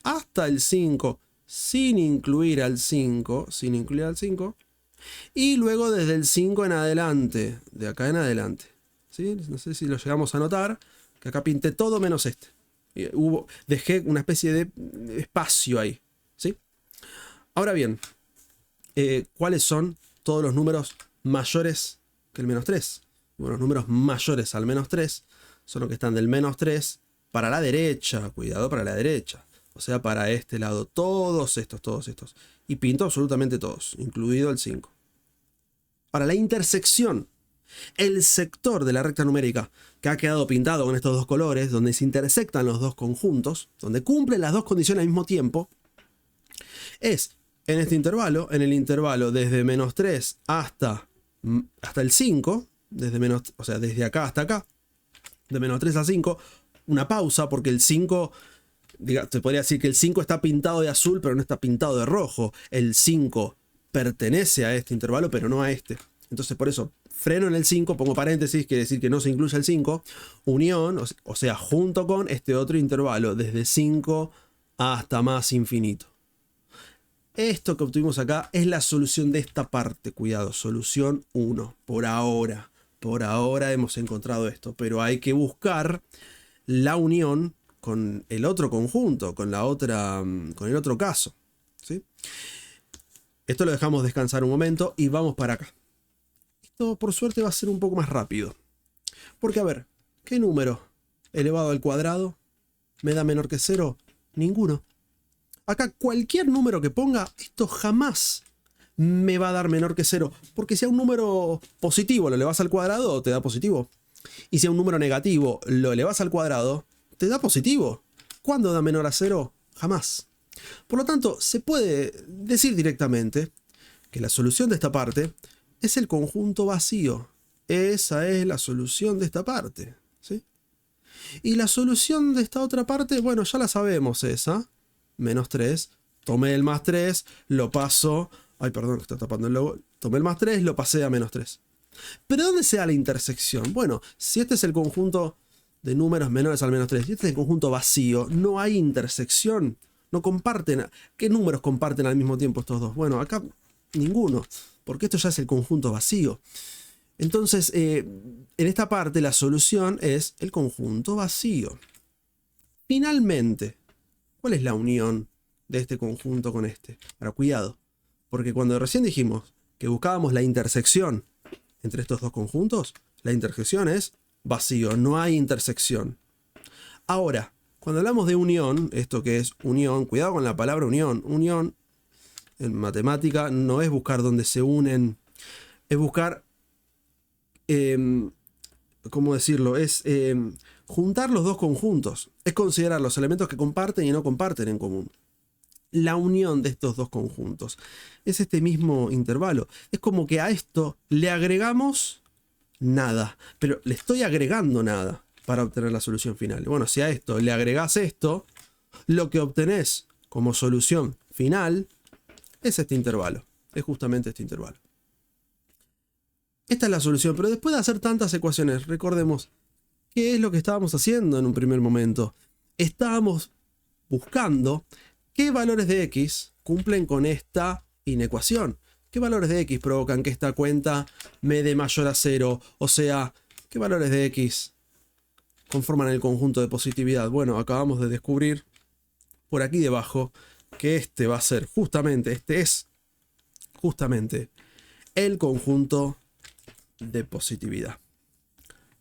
S1: hasta el 5 sin incluir al 5, y luego desde el 5 en adelante, de acá en adelante. ¿Sí? No sé si lo llegamos a notar, que acá pinté todo menos este. Dejé una especie de espacio ahí. ¿Sí? Ahora bien, ¿cuáles son todos los números mayores que el menos 3? Bueno, los números mayores al menos 3 son los que están del menos 3 para la derecha. Cuidado, para la derecha. O sea, para este lado. Todos estos. Y pinto absolutamente todos, incluido el 5. Ahora, la intersección. El sector de la recta numérica que ha quedado pintado con estos dos colores, donde se intersectan los dos conjuntos, donde cumplen las dos condiciones al mismo tiempo, es en este intervalo, en el intervalo desde menos 3 hasta el 5, o sea, desde acá hasta acá, de menos 3 a 5, una pausa porque el 5, se podría decir que el 5 está pintado de azul, pero no está pintado de rojo. El 5 pertenece a este intervalo, pero no a este. Entonces, por eso, freno en el 5, pongo paréntesis, quiere decir que no se incluye el 5, unión, o sea, junto con este otro intervalo, desde 5 hasta más infinito. Esto que obtuvimos acá es la solución de esta parte. Cuidado, solución 1. Por ahora hemos encontrado esto, pero hay que buscar la unión con el otro conjunto, con el otro caso, ¿sí? Esto lo dejamos descansar un momento y vamos para acá. Esto por suerte va a ser un poco más rápido. Porque a ver, ¿qué número elevado al cuadrado me da menor que 0? Ninguno. Acá cualquier número que ponga, esto jamás me va a dar menor que 0. Porque si a un número positivo lo elevas al cuadrado, te da positivo. Y si a un número negativo lo elevas al cuadrado, te da positivo. ¿Cuándo da menor a 0? Jamás. Por lo tanto, se puede decir directamente que la solución de esta parte es el conjunto vacío. Esa es la solución de esta parte, ¿sí? Y la solución de esta otra parte, bueno, ya la sabemos esa. Menos 3. Tomé el más 3, lo paso... Ay, perdón, está tapando el logo. Tomé el más 3, lo pasé a menos 3. ¿Pero dónde se da la intersección? Bueno, si este es el conjunto de números menores al menos 3 y este es el conjunto vacío, no hay intersección. No comparten. ¿Qué números comparten al mismo tiempo estos dos? Bueno, acá ninguno, porque esto ya es el conjunto vacío. Entonces, en esta parte la solución es el conjunto vacío. Finalmente, ¿cuál es la unión de este conjunto con este? Ahora, cuidado, porque cuando recién dijimos que buscábamos la intersección entre estos dos conjuntos, la intersección es vacío, no hay intersección. Ahora, cuando hablamos de unión, esto que es unión, cuidado con la palabra unión. Unión en matemática no es buscar dónde se unen, es buscar, ¿cómo decirlo? Es juntar los dos conjuntos, es considerar los elementos que comparten y no comparten en común. La unión de estos dos conjuntos es este mismo intervalo. Es como que a esto le agregamos nada, pero le estoy agregando nada para obtener la solución final. Bueno, si a esto le agregás esto, lo que obtenés como solución final es este intervalo. Es justamente este intervalo. Esta es la solución, pero después de hacer tantas ecuaciones, recordemos qué es lo que estábamos haciendo en un primer momento. Estábamos buscando qué valores de x cumplen con esta inecuación. ¿Qué valores de x provocan que esta cuenta me dé mayor a 0? O sea, ¿qué valores de x conforman el conjunto de positividad? Bueno, acabamos de descubrir por aquí debajo que este va a ser justamente, este es justamente el conjunto de positividad.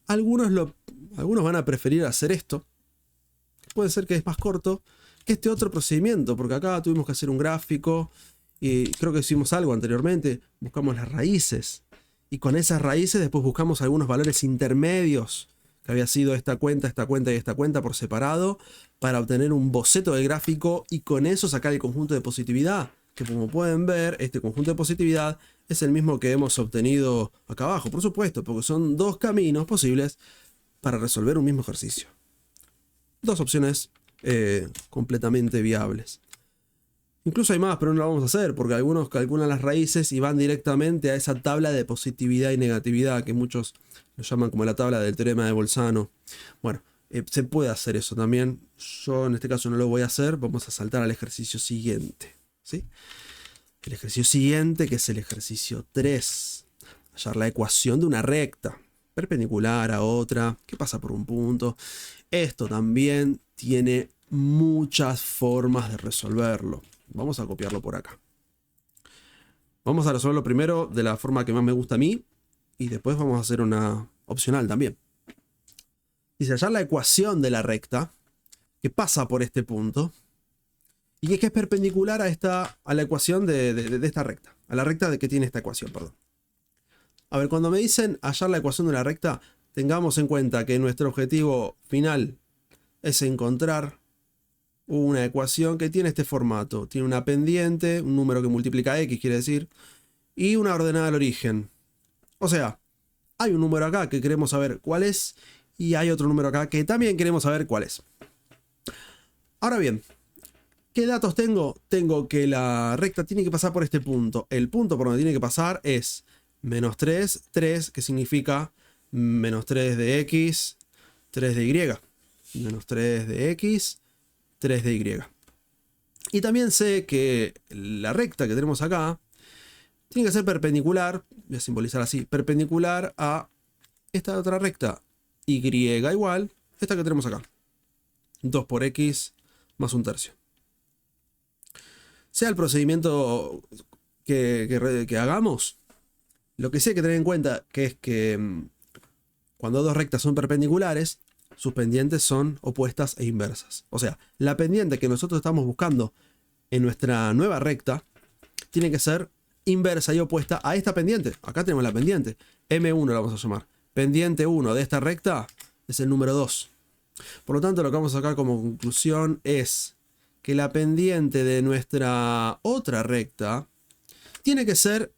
S1: Algunos van a preferir hacer esto. Puede ser que es más corto que este otro procedimiento, porque acá tuvimos que hacer un gráfico y creo que hicimos algo anteriormente. Buscamos las raíces y con esas raíces después buscamos algunos valores intermedios que había sido esta cuenta y esta cuenta por separado para obtener un boceto del gráfico y con eso sacar el conjunto de positividad, que como pueden ver, este conjunto de positividad es el mismo que hemos obtenido acá abajo, por supuesto, porque son dos caminos posibles para resolver un mismo ejercicio. Dos opciones completamente viables. Incluso hay más, pero no lo vamos a hacer, porque algunos calculan las raíces y van directamente a esa tabla de positividad y negatividad, que muchos lo llaman como la tabla del teorema de Bolzano. Bueno, se puede hacer eso también. Yo en este caso no lo voy a hacer, vamos a saltar al ejercicio siguiente, ¿sí? El ejercicio siguiente, que es el ejercicio 3. Hallar la ecuación de una recta perpendicular a otra que pasa por un punto. Esto también tiene muchas formas de resolverlo. Vamos a copiarlo por acá. Vamos a resolverlo primero de la forma que más me gusta a mí y después vamos a hacer una opcional también. Dice hallar la ecuación de la recta que pasa por este punto y que es perpendicular a la ecuación de esta recta. A la recta que tiene esta ecuación, perdón. A ver, cuando me dicen hallar la ecuación de una recta, tengamos en cuenta que nuestro objetivo final es encontrar una ecuación que tiene este formato. Tiene una pendiente, un número que multiplica x, quiere decir, y una ordenada al origen. O sea, hay un número acá que queremos saber cuál es y hay otro número acá que también queremos saber cuál es. Ahora bien, ¿qué datos tengo? Tengo que la recta tiene que pasar por este punto. El punto por donde tiene que pasar es menos 3, 3, que significa menos 3 de x, 3 de y. Menos 3 de x, 3 de y. Y también sé que la recta que tenemos acá tiene que ser perpendicular, voy a simbolizar así, perpendicular a esta otra recta, y igual esta que tenemos acá. 2 por x más 1/3. Sea el procedimiento que hagamos, lo que sí hay que tener en cuenta que es que cuando dos rectas son perpendiculares, sus pendientes son opuestas e inversas. O sea, la pendiente que nosotros estamos buscando en nuestra nueva recta tiene que ser inversa y opuesta a esta pendiente. Acá tenemos la pendiente. M1 la vamos a llamar. Pendiente 1 de esta recta es el número 2. Por lo tanto, lo que vamos a sacar como conclusión es que la pendiente de nuestra otra recta tiene que ser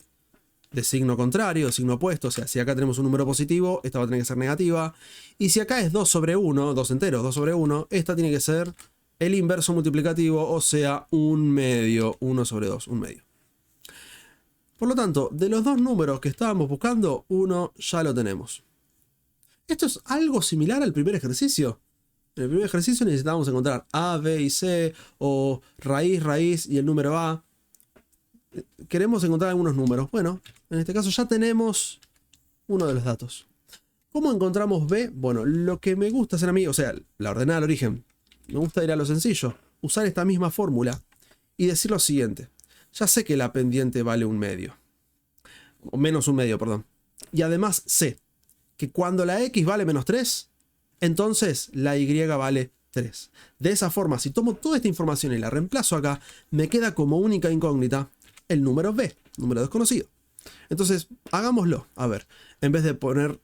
S1: de signo contrario, signo opuesto. O sea, si acá tenemos un número positivo, esta va a tener que ser negativa. Y si acá es 2 sobre 1, 2 enteros, 2 sobre 1, esta tiene que ser el inverso multiplicativo, o sea, 1/2, 1 sobre 2, 1/2. Por lo tanto, de los dos números que estábamos buscando, uno ya lo tenemos. Esto es algo similar al primer ejercicio. En el primer ejercicio necesitábamos encontrar a, b y c, o raíz, raíz y el número a. Queremos encontrar algunos números. Bueno, en este caso ya tenemos uno de los datos. ¿Cómo encontramos b? Bueno, lo que me gusta hacer a mí, o sea, la ordenada al origen, me gusta ir a lo sencillo, usar esta misma fórmula y decir lo siguiente. Ya sé que la pendiente vale 1/2. O menos 1/2, perdón. Y además sé que cuando la x vale menos 3, entonces la y vale 3. De esa forma, si tomo toda esta información y la reemplazo acá, me queda como única incógnita el número b, número desconocido. Entonces, hagámoslo. A ver, en vez de poner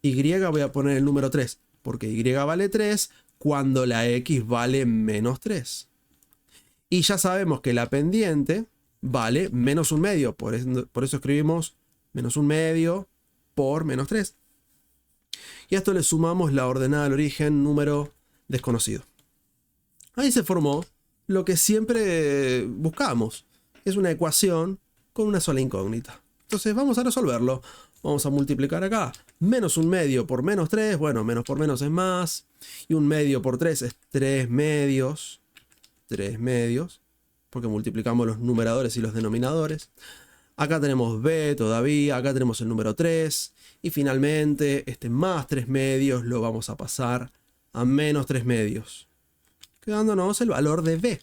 S1: y, voy a poner el número 3, porque y vale 3 cuando la x vale menos 3. Y ya sabemos que la pendiente vale menos 1/2, por eso escribimos menos 1/2 por menos 3. Y a esto le sumamos la ordenada al origen número desconocido. Ahí se formó lo que siempre buscamos. Es una ecuación con una sola incógnita. Entonces vamos a resolverlo. Vamos a multiplicar acá. Menos 1/2 por menos 3. Bueno, menos por menos es más. Y 1/2 por 3 es 3/2. 3/2. Porque multiplicamos los numeradores y los denominadores. Acá tenemos b todavía. Acá tenemos el número 3. Y finalmente este más 3/2 lo vamos a pasar a menos 3/2. Quedándonos el valor de b.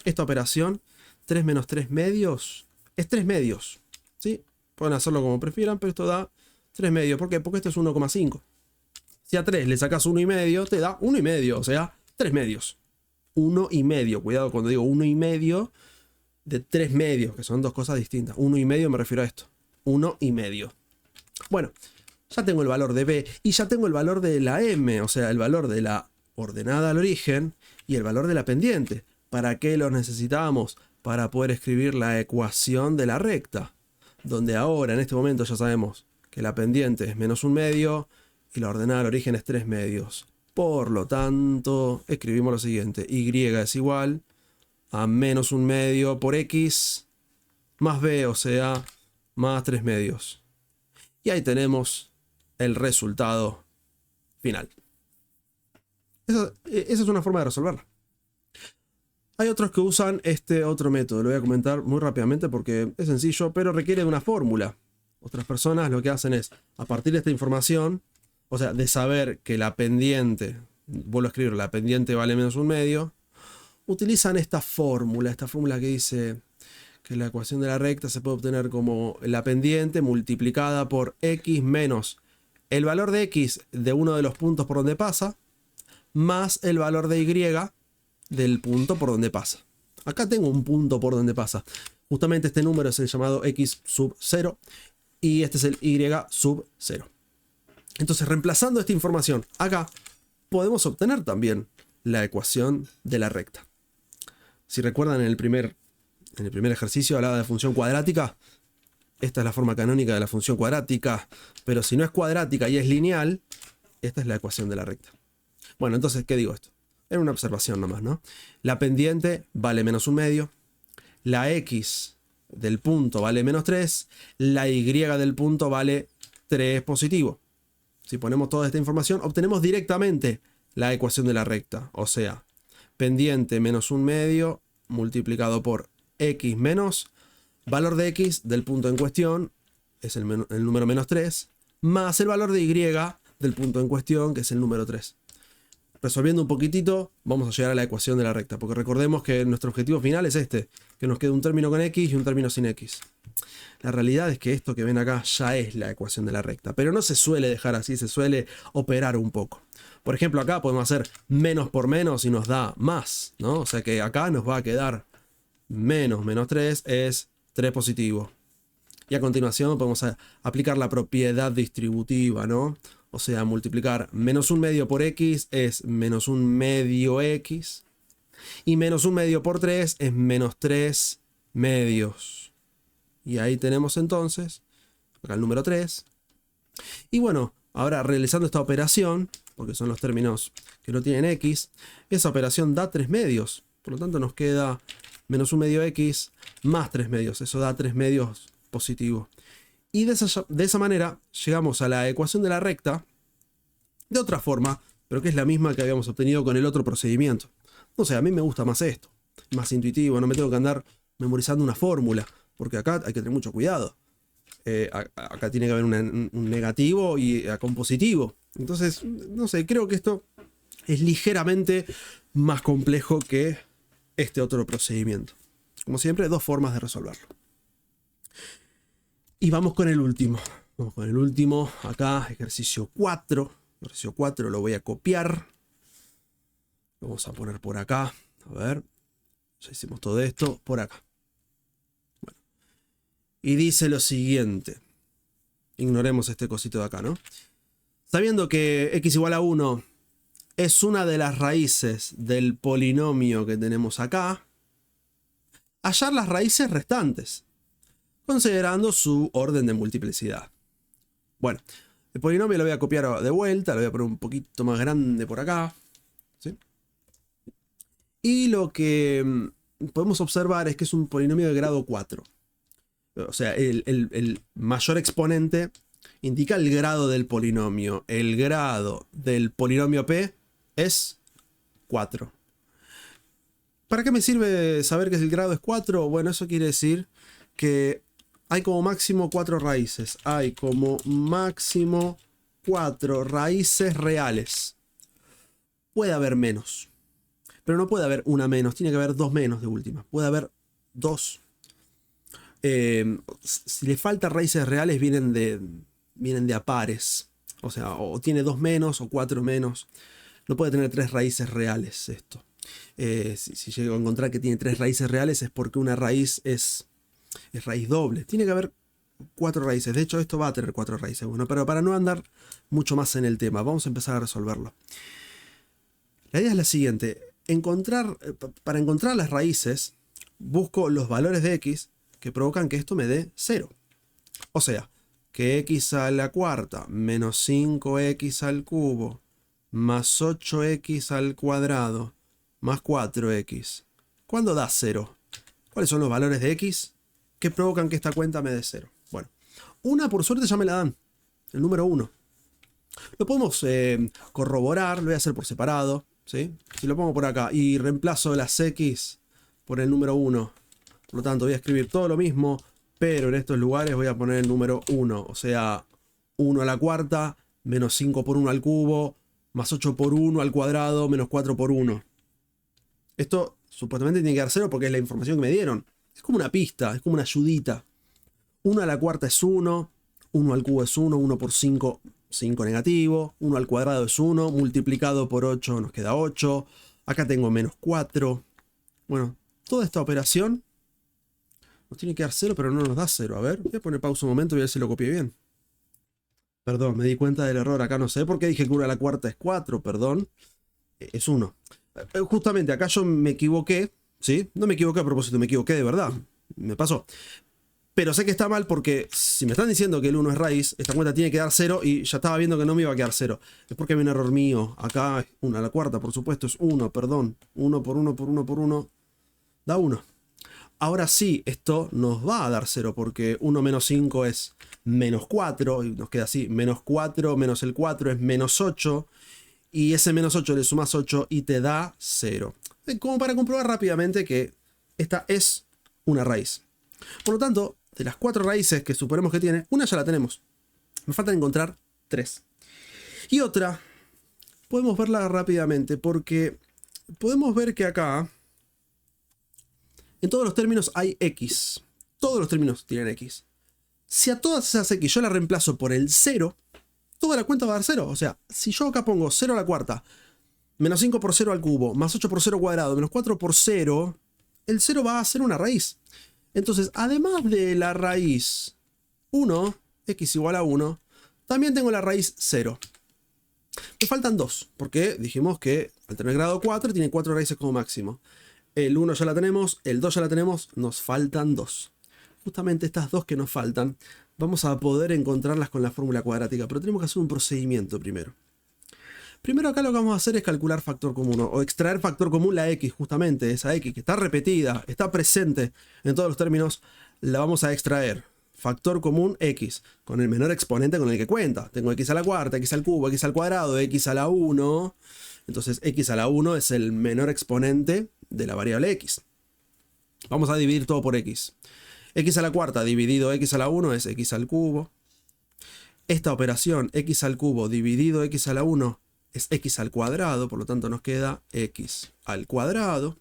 S1: Esta operación, 3 menos 3/2, es 3/2. ¿Sí? Pueden hacerlo como prefieran, pero esto da 3/2. ¿Por qué? Porque esto es 1,5. Si a 3 le sacas 1,5, te da 1,5, o sea, 3/2. 1,5. Cuidado cuando digo 1,5 de 3/2, que son dos cosas distintas. 1,5 me refiero a esto. 1,5. Bueno, ya tengo el valor de b y ya tengo el valor de la m, o sea, el valor de la ordenada al origen y el valor de la pendiente. ¿Para qué los necesitábamos? Para poder escribir la ecuación de la recta, donde ahora en este momento ya sabemos que la pendiente es menos 1/2 y la ordenada al origen es 3/2. Por lo tanto, escribimos lo siguiente: y es igual a menos 1/2 por x más b, o sea, más 3/2. Y ahí tenemos el resultado final. Esa es una forma de resolverla. Hay otros que usan este otro método. Lo voy a comentar muy rápidamente porque es sencillo, pero requiere de una fórmula. Otras personas lo que hacen es, a partir de esta información, o sea, de saber que la pendiente, vuelvo a escribir, la pendiente vale menos 1/2, utilizan esta fórmula que dice que la ecuación de la recta se puede obtener como la pendiente multiplicada por x menos el valor de x de uno de los puntos por donde pasa, más el valor de y del punto por donde pasa. Acá tengo un punto por donde pasa. Justamente este número es el llamado x sub 0 y este es el y sub 0. Entonces, reemplazando esta información acá, podemos obtener también la ecuación de la recta. Si recuerdan, en el primer ejercicio hablaba de función cuadrática. Esta es la forma canónica de la función cuadrática, pero si no es cuadrática y es lineal, esta es la ecuación de la recta. Bueno, entonces, ¿qué digo esto? Era una observación nomás, ¿no? La pendiente vale menos 1/2, la x del punto vale menos 3, la y del punto vale 3 positivo. Si ponemos toda esta información, obtenemos directamente la ecuación de la recta, o sea, pendiente menos 1/2 multiplicado por x menos valor de x del punto en cuestión, es el número menos 3, más el valor de y del punto en cuestión, que es el número 3. Resolviendo un poquitito, vamos a llegar a la ecuación de la recta, porque recordemos que nuestro objetivo final es este, que nos quede un término con x y un término sin x. La realidad es que esto que ven acá ya es la ecuación de la recta, pero no se suele dejar así, se suele operar un poco. Por ejemplo, acá podemos hacer menos por menos y nos da más, ¿no? O sea que acá nos va a quedar menos 3 es 3 positivo. Y a continuación podemos aplicar la propiedad distributiva, ¿no? O sea, multiplicar menos un medio por x es menos un medio x. Y menos un medio por 3 es menos 3 medios. Y ahí tenemos entonces, acá el número 3. Y bueno, ahora realizando esta operación, porque son los términos que no tienen x, esa operación da 3 medios. Por lo tanto nos queda menos un medio x más 3 medios. Eso da 3 medios positivo. Y de esa manera llegamos a la ecuación de la recta de otra forma, pero que es la misma que habíamos obtenido con el otro procedimiento. No sé, a mí me gusta más esto, más intuitivo, no me tengo que andar memorizando una fórmula, porque acá hay que tener mucho cuidado. Acá tiene que haber un negativo y acá un positivo. Entonces, no sé, creo que esto es ligeramente más complejo que este otro procedimiento. Como siempre, dos formas de resolverlo. Y vamos con el último. Vamos con el último. Acá, ejercicio 4. Ejercicio 4 lo voy a copiar. Lo vamos a poner por acá. A ver. Ya hicimos todo esto. Por acá. Bueno. Y dice lo siguiente. Ignoremos este cosito de acá, ¿no? Sabiendo que x igual a 1 es una de las raíces del polinomio que tenemos acá, hallar las raíces restantes, considerando su orden de multiplicidad. Bueno, el polinomio lo voy a copiar de vuelta, lo voy a poner un poquito más grande por acá, ¿sí? Y lo que podemos observar es que es un polinomio de grado 4. O sea, el mayor exponente indica el grado del polinomio. El grado del polinomio P es 4. ¿Para qué me sirve saber que el grado es 4? Bueno, eso quiere decir que hay como máximo 4 raíces. Hay como máximo 4 raíces reales. Puede haber menos. Pero no puede haber una menos. Tiene que haber 2 menos de última. Puede haber 2. Si le falta raíces reales, vienen de a pares. O sea, o tiene 2 menos o 4 menos. No puede tener 3 raíces reales esto. Si llego a encontrar que tiene 3 raíces reales es porque una raíz es raíz doble. Tiene que haber 4 raíces. De hecho, esto va a tener 4 raíces. Bueno, pero para no andar mucho más en el tema, vamos a empezar a resolverlo. La idea es la siguiente. Para encontrar las raíces, busco los valores de x que provocan que esto me dé 0. O sea, que x a la cuarta menos 5x al cubo más 8x al cuadrado más 4x. ¿Cuándo da 0? ¿Cuáles son los valores de x que provocan que esta cuenta me dé 0? Bueno, una por suerte ya me la dan. El número 1. Lo podemos corroborar, lo voy a hacer por separado, ¿sí? Si lo pongo por acá y reemplazo las x por el número 1, por lo tanto voy a escribir todo lo mismo, pero en estos lugares voy a poner el número 1, o sea, 1 a la cuarta, menos 5 por 1 al cubo, más 8 por 1 al cuadrado, menos 4 por 1. Esto supuestamente tiene que dar 0 porque es la información que me dieron. Es como una pista, es como una ayudita. 1 a la cuarta es 1, 1 al cubo es 1, 1 por 5, 5 negativo, 1 al cuadrado es 1, multiplicado por 8 nos queda 8. Acá tengo menos 4. Bueno, toda esta operación nos tiene que dar 0, pero no nos da 0. A ver, voy a poner pausa un momento y a ver si lo copié bien. Perdón, me di cuenta del error acá, no sé por qué dije que 1 a la cuarta es 4, perdón. Es 1. Justamente acá yo me equivoqué, ¿sí? No me equivoqué a propósito, me equivoqué de verdad. Me pasó. Pero sé que está mal porque si me están diciendo que el 1 es raíz, esta cuenta tiene que dar 0 y ya estaba viendo que no me iba a quedar 0. Es porque hay un error mío. Acá 1 a la cuarta, por supuesto, es 1, perdón. 1 por 1 por 1 por 1 da 1. Ahora sí, esto nos va a dar 0 porque 1 menos 5 es menos 4 y nos queda así. Menos 4 menos el 4 es menos 8 y ese menos 8 le sumas 8 y te da 0. Como para comprobar rápidamente que esta es una raíz. Por lo tanto, de las 4 raíces que suponemos que tiene, una ya la tenemos. Me falta encontrar 3. Y otra, podemos verla rápidamente porque podemos ver que acá, en todos los términos hay x. Todos los términos tienen x. Si a todas esas x yo la reemplazo por el 0, toda la cuenta va a dar 0. O sea, si yo acá pongo 0 a la cuarta, menos 5 por 0 al cubo, más 8 por 0 cuadrado, menos 4 por 0, el 0 va a ser una raíz. Entonces, además de la raíz 1, x igual a 1, también tengo la raíz 0. Me faltan 2, porque dijimos que al tener grado 4 tiene 4 raíces como máximo. El 1 ya la tenemos, el 2 ya la tenemos, nos faltan 2. Justamente estas 2 que nos faltan, vamos a poder encontrarlas con la fórmula cuadrática, pero tenemos que hacer un procedimiento primero. Primero acá lo que vamos a hacer es calcular factor común, o extraer factor común la x, justamente, esa x que está repetida, está presente en todos los términos, la vamos a extraer. Factor común x, con el menor exponente con el que cuenta. Tengo x a la cuarta, x al cubo, x al cuadrado, x a la 1. Entonces x a la 1 es el menor exponente de la variable x. Vamos a dividir todo por x. X a la cuarta dividido x a la 1 es x al cubo. Esta operación x al cubo dividido x a la 1 es x al cuadrado, por lo tanto nos queda x al cuadrado.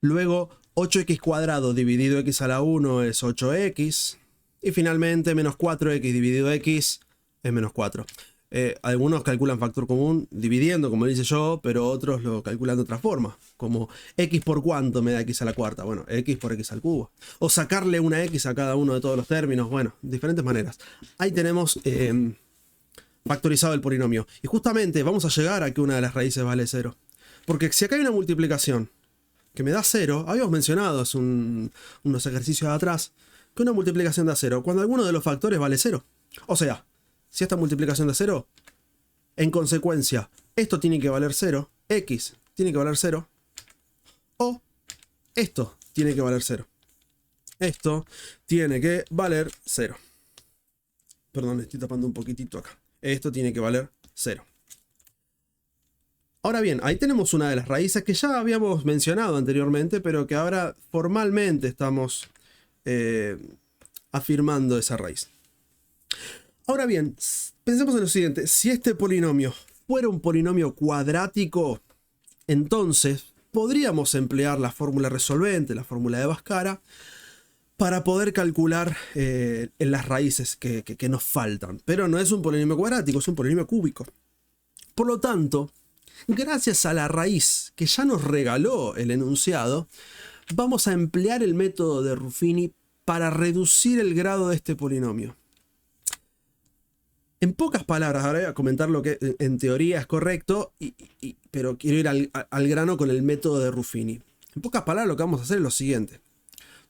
S1: Luego 8x cuadrado dividido x a la 1 es 8x. Y finalmente menos 4x dividido x es menos 4. Algunos calculan factor común dividiendo, como dice yo, pero otros lo calculan de otra forma. Como x por cuánto me da x a la cuarta. Bueno, x por x al cubo. O sacarle una x a cada uno de todos los términos. Bueno, diferentes maneras. Ahí tenemos factorizado el polinomio. Y justamente vamos a llegar a que una de las raíces vale 0. Porque si acá hay una multiplicación que me da 0, habíamos mencionado hace unos ejercicios atrás, que una multiplicación da 0 cuando alguno de los factores vale 0. O sea, si esta multiplicación da 0, en consecuencia, esto tiene que valer 0, x tiene que valer 0, o esto tiene que valer 0. Esto tiene que valer 0. Perdón, estoy tapando un poquitito acá. Esto tiene que valer 0. Ahora bien, ahí tenemos una de las raíces que ya habíamos mencionado anteriormente, pero que ahora formalmente estamos afirmando esa raíz. Ahora bien, pensemos en lo siguiente. Si este polinomio fuera un polinomio cuadrático, entonces podríamos emplear la fórmula resolvente, la fórmula de Bhaskara, para poder calcular en las raíces que nos faltan. Pero no es un polinomio cuadrático, es un polinomio cúbico. Por lo tanto, gracias a la raíz que ya nos regaló el enunciado, vamos a emplear el método de Ruffini para reducir el grado de este polinomio. En pocas palabras, ahora voy a comentar lo que en teoría es correcto, pero quiero ir al grano con el método de Ruffini. En pocas palabras lo que vamos a hacer es lo siguiente.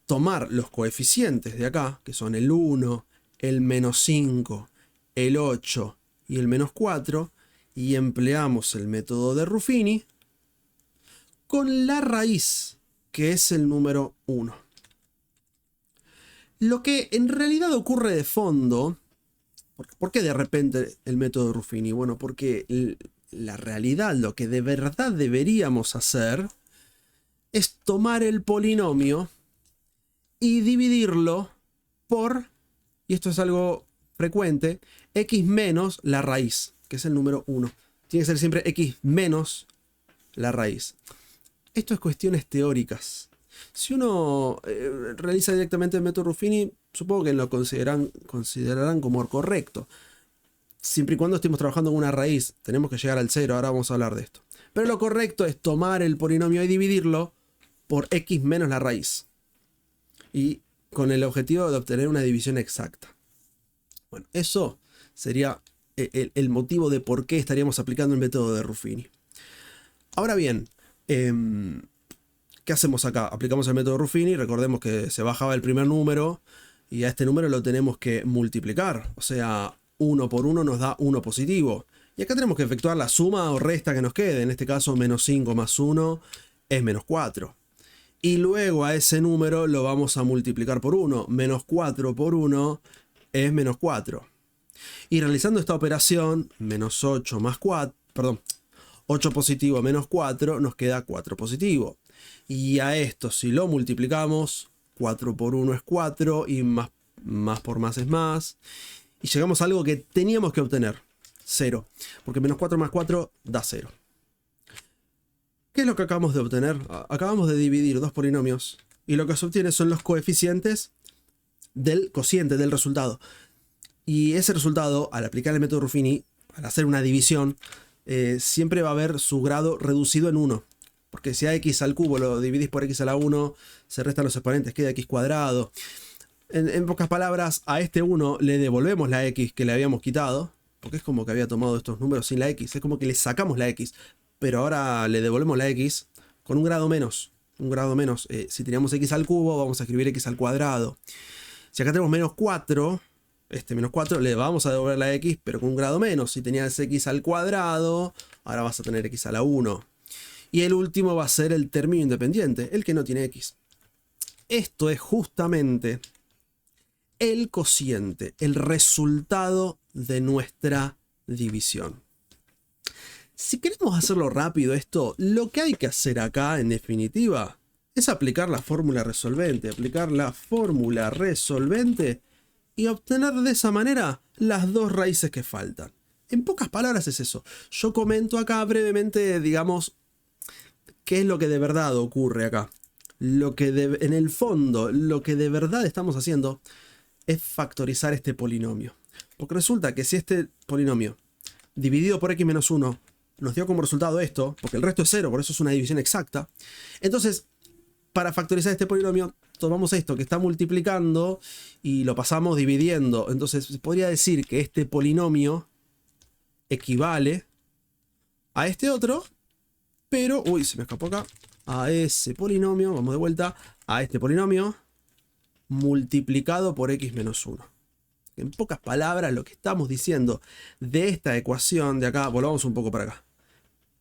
S1: Tomar los coeficientes de acá, que son el 1, el menos 5, el 8 y el menos 4, y empleamos el método de Ruffini con la raíz, que es el número 1. Lo que en realidad ocurre de fondo, ¿por qué de repente el método de Ruffini? Bueno, porque la realidad, lo que de verdad deberíamos hacer, es tomar el polinomio y dividirlo por, y esto es algo frecuente, x menos la raíz, que es el número 1. Tiene que ser siempre x menos la raíz. Esto es cuestiones teóricas. Si uno realiza directamente el método Ruffini, supongo que lo considerarán como correcto. Siempre y cuando estemos trabajando con una raíz, tenemos que llegar al 0, ahora vamos a hablar de esto. Pero lo correcto es tomar el polinomio y dividirlo por x menos la raíz. Y con el objetivo de obtener una división exacta. Bueno, eso sería el motivo de por qué estaríamos aplicando el método de Ruffini. Ahora bien, ¿qué hacemos acá? Aplicamos el método Ruffini, recordemos que se bajaba el primer número y a este número lo tenemos que multiplicar. O sea, 1 por 1 nos da 1 positivo. Y acá tenemos que efectuar la suma o resta que nos quede. En este caso, menos 5 más 1 es menos 4. Y luego a ese número lo vamos a multiplicar por 1. Menos 4 por 1 es menos 4. Y realizando esta operación, menos 8 más 4, perdón, 8 positivo menos 4 nos queda 4 positivo. Y a esto, si lo multiplicamos, 4 por 1 es 4 y más por más es más. Y llegamos a algo que teníamos que obtener, 0. Porque menos 4 más 4 da 0. ¿Qué es lo que acabamos de obtener? Acabamos de dividir dos polinomios. Y lo que se obtiene son los coeficientes del cociente, del resultado. Y ese resultado, al aplicar el método Ruffini, al hacer una división, siempre va a haber su grado reducido en 1. Porque si a x al cubo lo dividís por x a la 1, se restan los exponentes, queda x cuadrado. En pocas palabras, a este 1 le devolvemos la x que le habíamos quitado, porque es como que había tomado estos números sin la x, es como que le sacamos la x, pero ahora le devolvemos la x con un grado menos. Un grado menos. Si teníamos x al cubo, vamos a escribir x al cuadrado. Si acá tenemos menos 4, menos 4, le vamos a devolver la x, pero con un grado menos. Si tenías x al cuadrado, ahora vas a tener x a la 1. Y el último va a ser el término independiente, el que no tiene x. Esto es justamente el cociente, el resultado de nuestra división. Si queremos hacerlo rápido esto, lo que hay que hacer acá, en definitiva, es aplicar la fórmula resolvente. Aplicar la fórmula resolvente y obtener de esa manera las dos raíces que faltan. En pocas palabras es eso. Yo comento acá brevemente, digamos, qué es lo que de verdad ocurre acá. En el fondo, lo que de verdad estamos haciendo es factorizar este polinomio. Porque resulta que si este polinomio dividido por x menos 1 nos dio como resultado esto, porque el resto es 0, por eso es una división exacta, entonces para factorizar este polinomio tomamos esto que está multiplicando y lo pasamos dividiendo. Entonces se podría decir que este polinomio equivale a este otro, pero, uy, se me escapó acá, a ese polinomio, vamos de vuelta, a este polinomio multiplicado por x menos 1. En pocas palabras, lo que estamos diciendo de esta ecuación de acá, volvamos un poco para acá,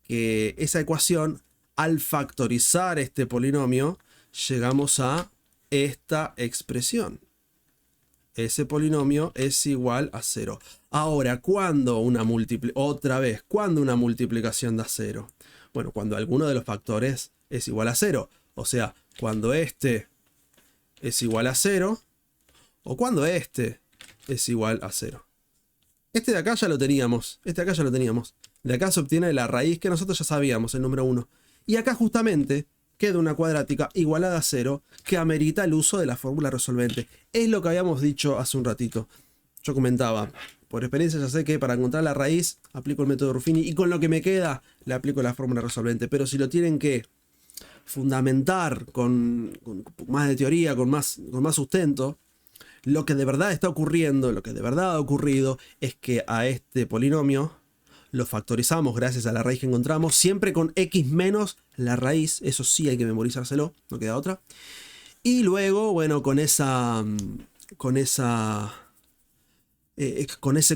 S1: que esa ecuación, al factorizar este polinomio, llegamos a esta expresión. Ese polinomio es igual a 0. Ahora, ¿cuándo una multiplicación da 0? Bueno, cuando alguno de los factores es igual a 0. O sea, cuando este es igual a 0 o cuando este es igual a 0. Este de acá ya lo teníamos. De acá se obtiene la raíz que nosotros ya sabíamos, el número 1. Y acá justamente queda una cuadrática igualada a 0 que amerita el uso de la fórmula resolvente. Es lo que habíamos dicho hace un ratito. Yo comentaba, por experiencia ya sé que para encontrar la raíz aplico el método Ruffini y con lo que me queda le aplico la fórmula resolvente. Pero si lo tienen que fundamentar con más de teoría, con más sustento, lo que de verdad está ocurriendo, lo que de verdad ha ocurrido es que a este polinomio lo factorizamos gracias a la raíz que encontramos, siempre con x menos la raíz, eso sí hay que memorizárselo, no queda otra. Y luego, bueno, con ese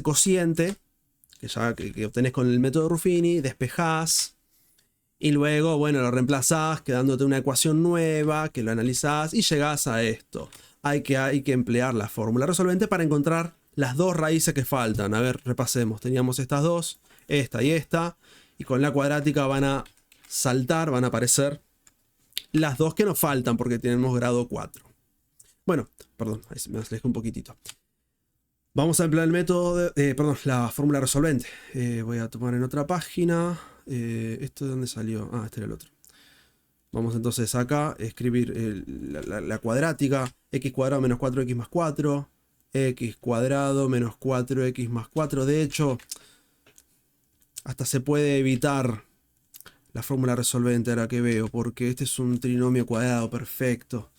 S1: cociente que obtenés con el método Ruffini, despejás y luego, bueno, lo reemplazás quedándote una ecuación nueva, que lo analizás y llegás a esto. Hay que emplear la fórmula resolvente para encontrar las dos raíces que faltan. A ver, repasemos. Teníamos estas dos, esta y esta, y con la cuadrática van a saltar, van a aparecer las dos que nos faltan porque tenemos grado 4. Bueno, perdón, ahí me alejé un poquitito. Vamos a emplear el método, la fórmula resolvente. Voy a tomar en otra página. ¿Esto de dónde salió? Ah, este era el otro. Vamos entonces acá a escribir la cuadrática. X cuadrado menos 4x más 4. X cuadrado menos 4x más 4. De hecho, hasta se puede evitar la fórmula resolvente ahora que veo, porque este es un trinomio cuadrado perfecto.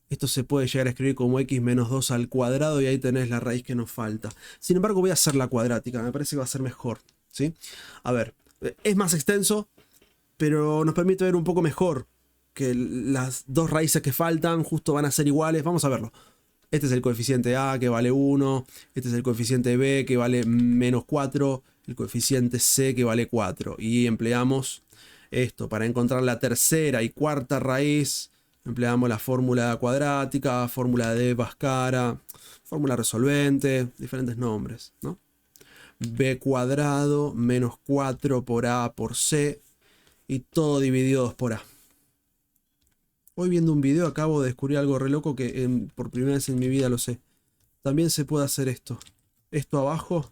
S1: Esto se puede llegar a escribir como x menos 2 al cuadrado y ahí tenés la raíz que nos falta. Sin embargo, voy a hacer la cuadrática. Me parece que va a ser mejor, ¿sí? A ver, es más extenso, pero nos permite ver un poco mejor que las dos raíces que faltan justo van a ser iguales. Vamos a verlo. Este es el coeficiente A que vale 1. Este es el coeficiente B que vale menos 4. El coeficiente C que vale 4. Y empleamos esto para encontrar la tercera y cuarta raíz. Empleamos la fórmula cuadrática, fórmula de Bhaskara, fórmula resolvente, diferentes nombres, ¿no? B cuadrado menos 4 por A por C y todo dividido 2 por A. Hoy viendo un video acabo de descubrir algo re loco que por primera vez en mi vida lo sé. También se puede hacer esto. Esto abajo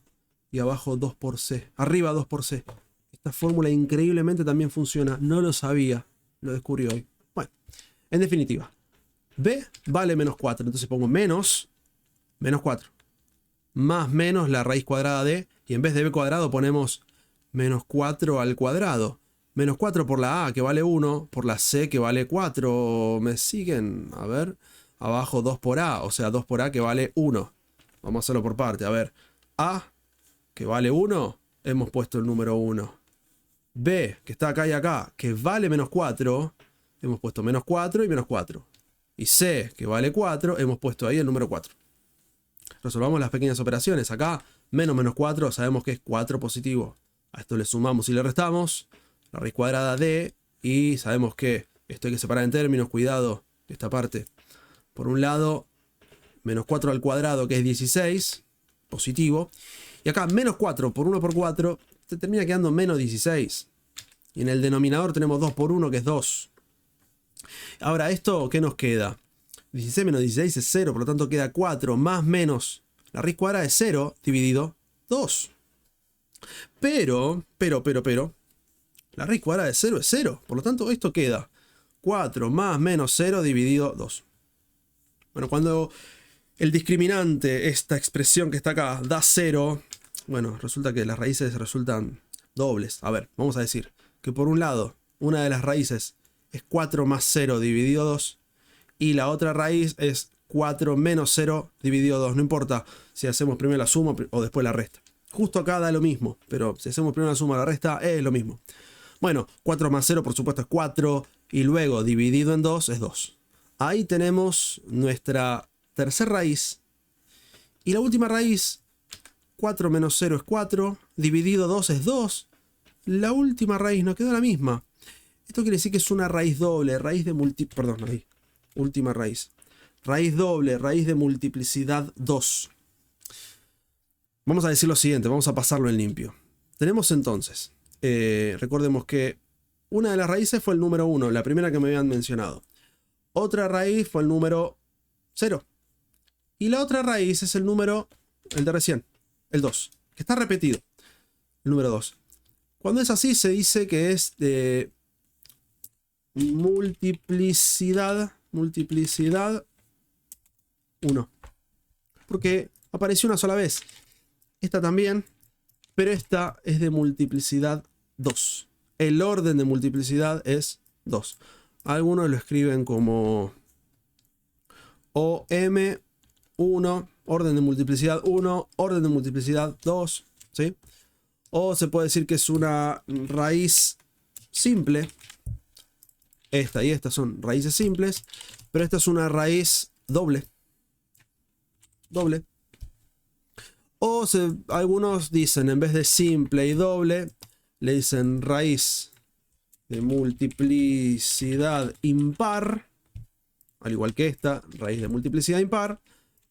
S1: y abajo 2 por C. Arriba 2 por C. Esta fórmula increíblemente también funciona. No lo sabía. Lo descubrí hoy. Bueno, en definitiva. B vale menos 4. Entonces pongo menos 4. Más menos la raíz cuadrada de. Y en vez de B cuadrado ponemos menos 4 al cuadrado. Menos 4 por la A, que vale 1, por la C, que vale 4. ¿Me siguen? A ver. Abajo 2 por A, o sea, 2 por A, que vale 1. Vamos a hacerlo por parte. A ver. A, que vale 1, hemos puesto el número 1. B, que está acá y acá, que vale menos 4, hemos puesto menos 4 y menos 4. Y C, que vale 4, hemos puesto ahí el número 4. Resolvamos las pequeñas operaciones. Acá, menos 4, sabemos que es 4 positivo. A esto le sumamos y le restamos la raíz cuadrada de, y sabemos que esto hay que separar en términos, cuidado, esta parte. Por un lado, menos 4 al cuadrado, que es 16, positivo. Y acá, menos 4 por 1 por 4, te termina quedando menos 16. Y en el denominador tenemos 2 por 1, que es 2. Ahora, ¿esto qué nos queda? 16 menos 16 es 0, por lo tanto queda 4 más menos la raíz cuadrada de 0 dividido 2. Pero, la raíz cuadrada de 0 es 0. Por lo tanto, esto queda 4 más menos 0 dividido 2. Bueno, cuando el discriminante, esta expresión que está acá, da 0, bueno, resulta que las raíces resultan dobles. A ver, vamos a decir que por un lado, una de las raíces es 4 más 0 dividido 2. Y la otra raíz es 4 menos 0 dividido 2. No importa si hacemos primero la suma o después la resta. Justo acá da lo mismo, pero si hacemos primero la suma o la resta es lo mismo. Bueno, 4 más 0 por supuesto es 4 y luego dividido en 2 es 2. Ahí tenemos nuestra tercera raíz. Y la última raíz, 4 menos 0 es 4, dividido 2 es 2. La última raíz nos quedó la misma. Esto quiere decir que es una raíz doble, raíz de perdón, ahí. Última raíz. Raíz doble, raíz de multiplicidad 2. Vamos a decir lo siguiente, vamos a pasarlo en limpio. Tenemos entonces, recordemos que una de las raíces fue el número 1, la primera que me habían mencionado. Otra raíz fue el número 0. Y la otra raíz es el número, el de recién, el 2, que está repetido. El número 2. Cuando es así se dice que es de multiplicidad 1. Porque apareció una sola vez. Esta también, pero esta es de multiplicidad 2. El orden de multiplicidad es 2. Algunos lo escriben como OM1, orden de multiplicidad 1, orden de multiplicidad 2, ¿sí? O se puede decir que es una raíz simple. Esta y esta son raíces simples, pero esta es una raíz doble. O algunos dicen, en vez de simple y doble, le dicen raíz de multiplicidad impar, al igual que esta, raíz de multiplicidad impar,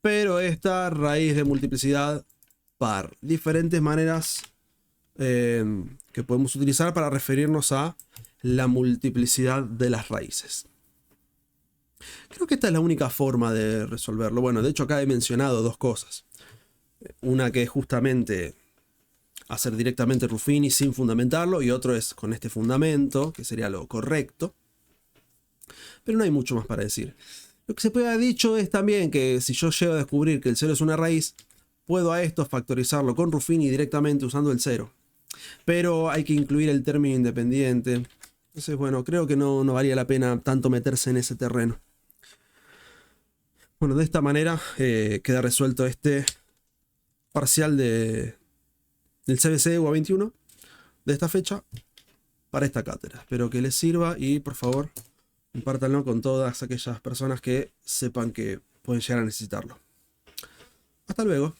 S1: pero esta raíz de multiplicidad par. Diferentes maneras que podemos utilizar para referirnos a la multiplicidad de las raíces. Creo que esta es la única forma de resolverlo. Bueno, de hecho acá he mencionado dos cosas. Una que es justamente hacer directamente Ruffini sin fundamentarlo, y otro es con este fundamento, que sería lo correcto. Pero no hay mucho más para decir. Lo que se puede haber dicho es también que si yo llego a descubrir que el 0 es una raíz, puedo a esto factorizarlo con Ruffini directamente usando el 0. Pero hay que incluir el término independiente. Entonces, bueno, creo que no valía la pena tanto meterse en ese terreno. Bueno, de esta manera queda resuelto este parcial del CBC UA21 de esta fecha para esta cátedra. Espero que les sirva y por favor compártanlo con todas aquellas personas que sepan que pueden llegar a necesitarlo. Hasta luego.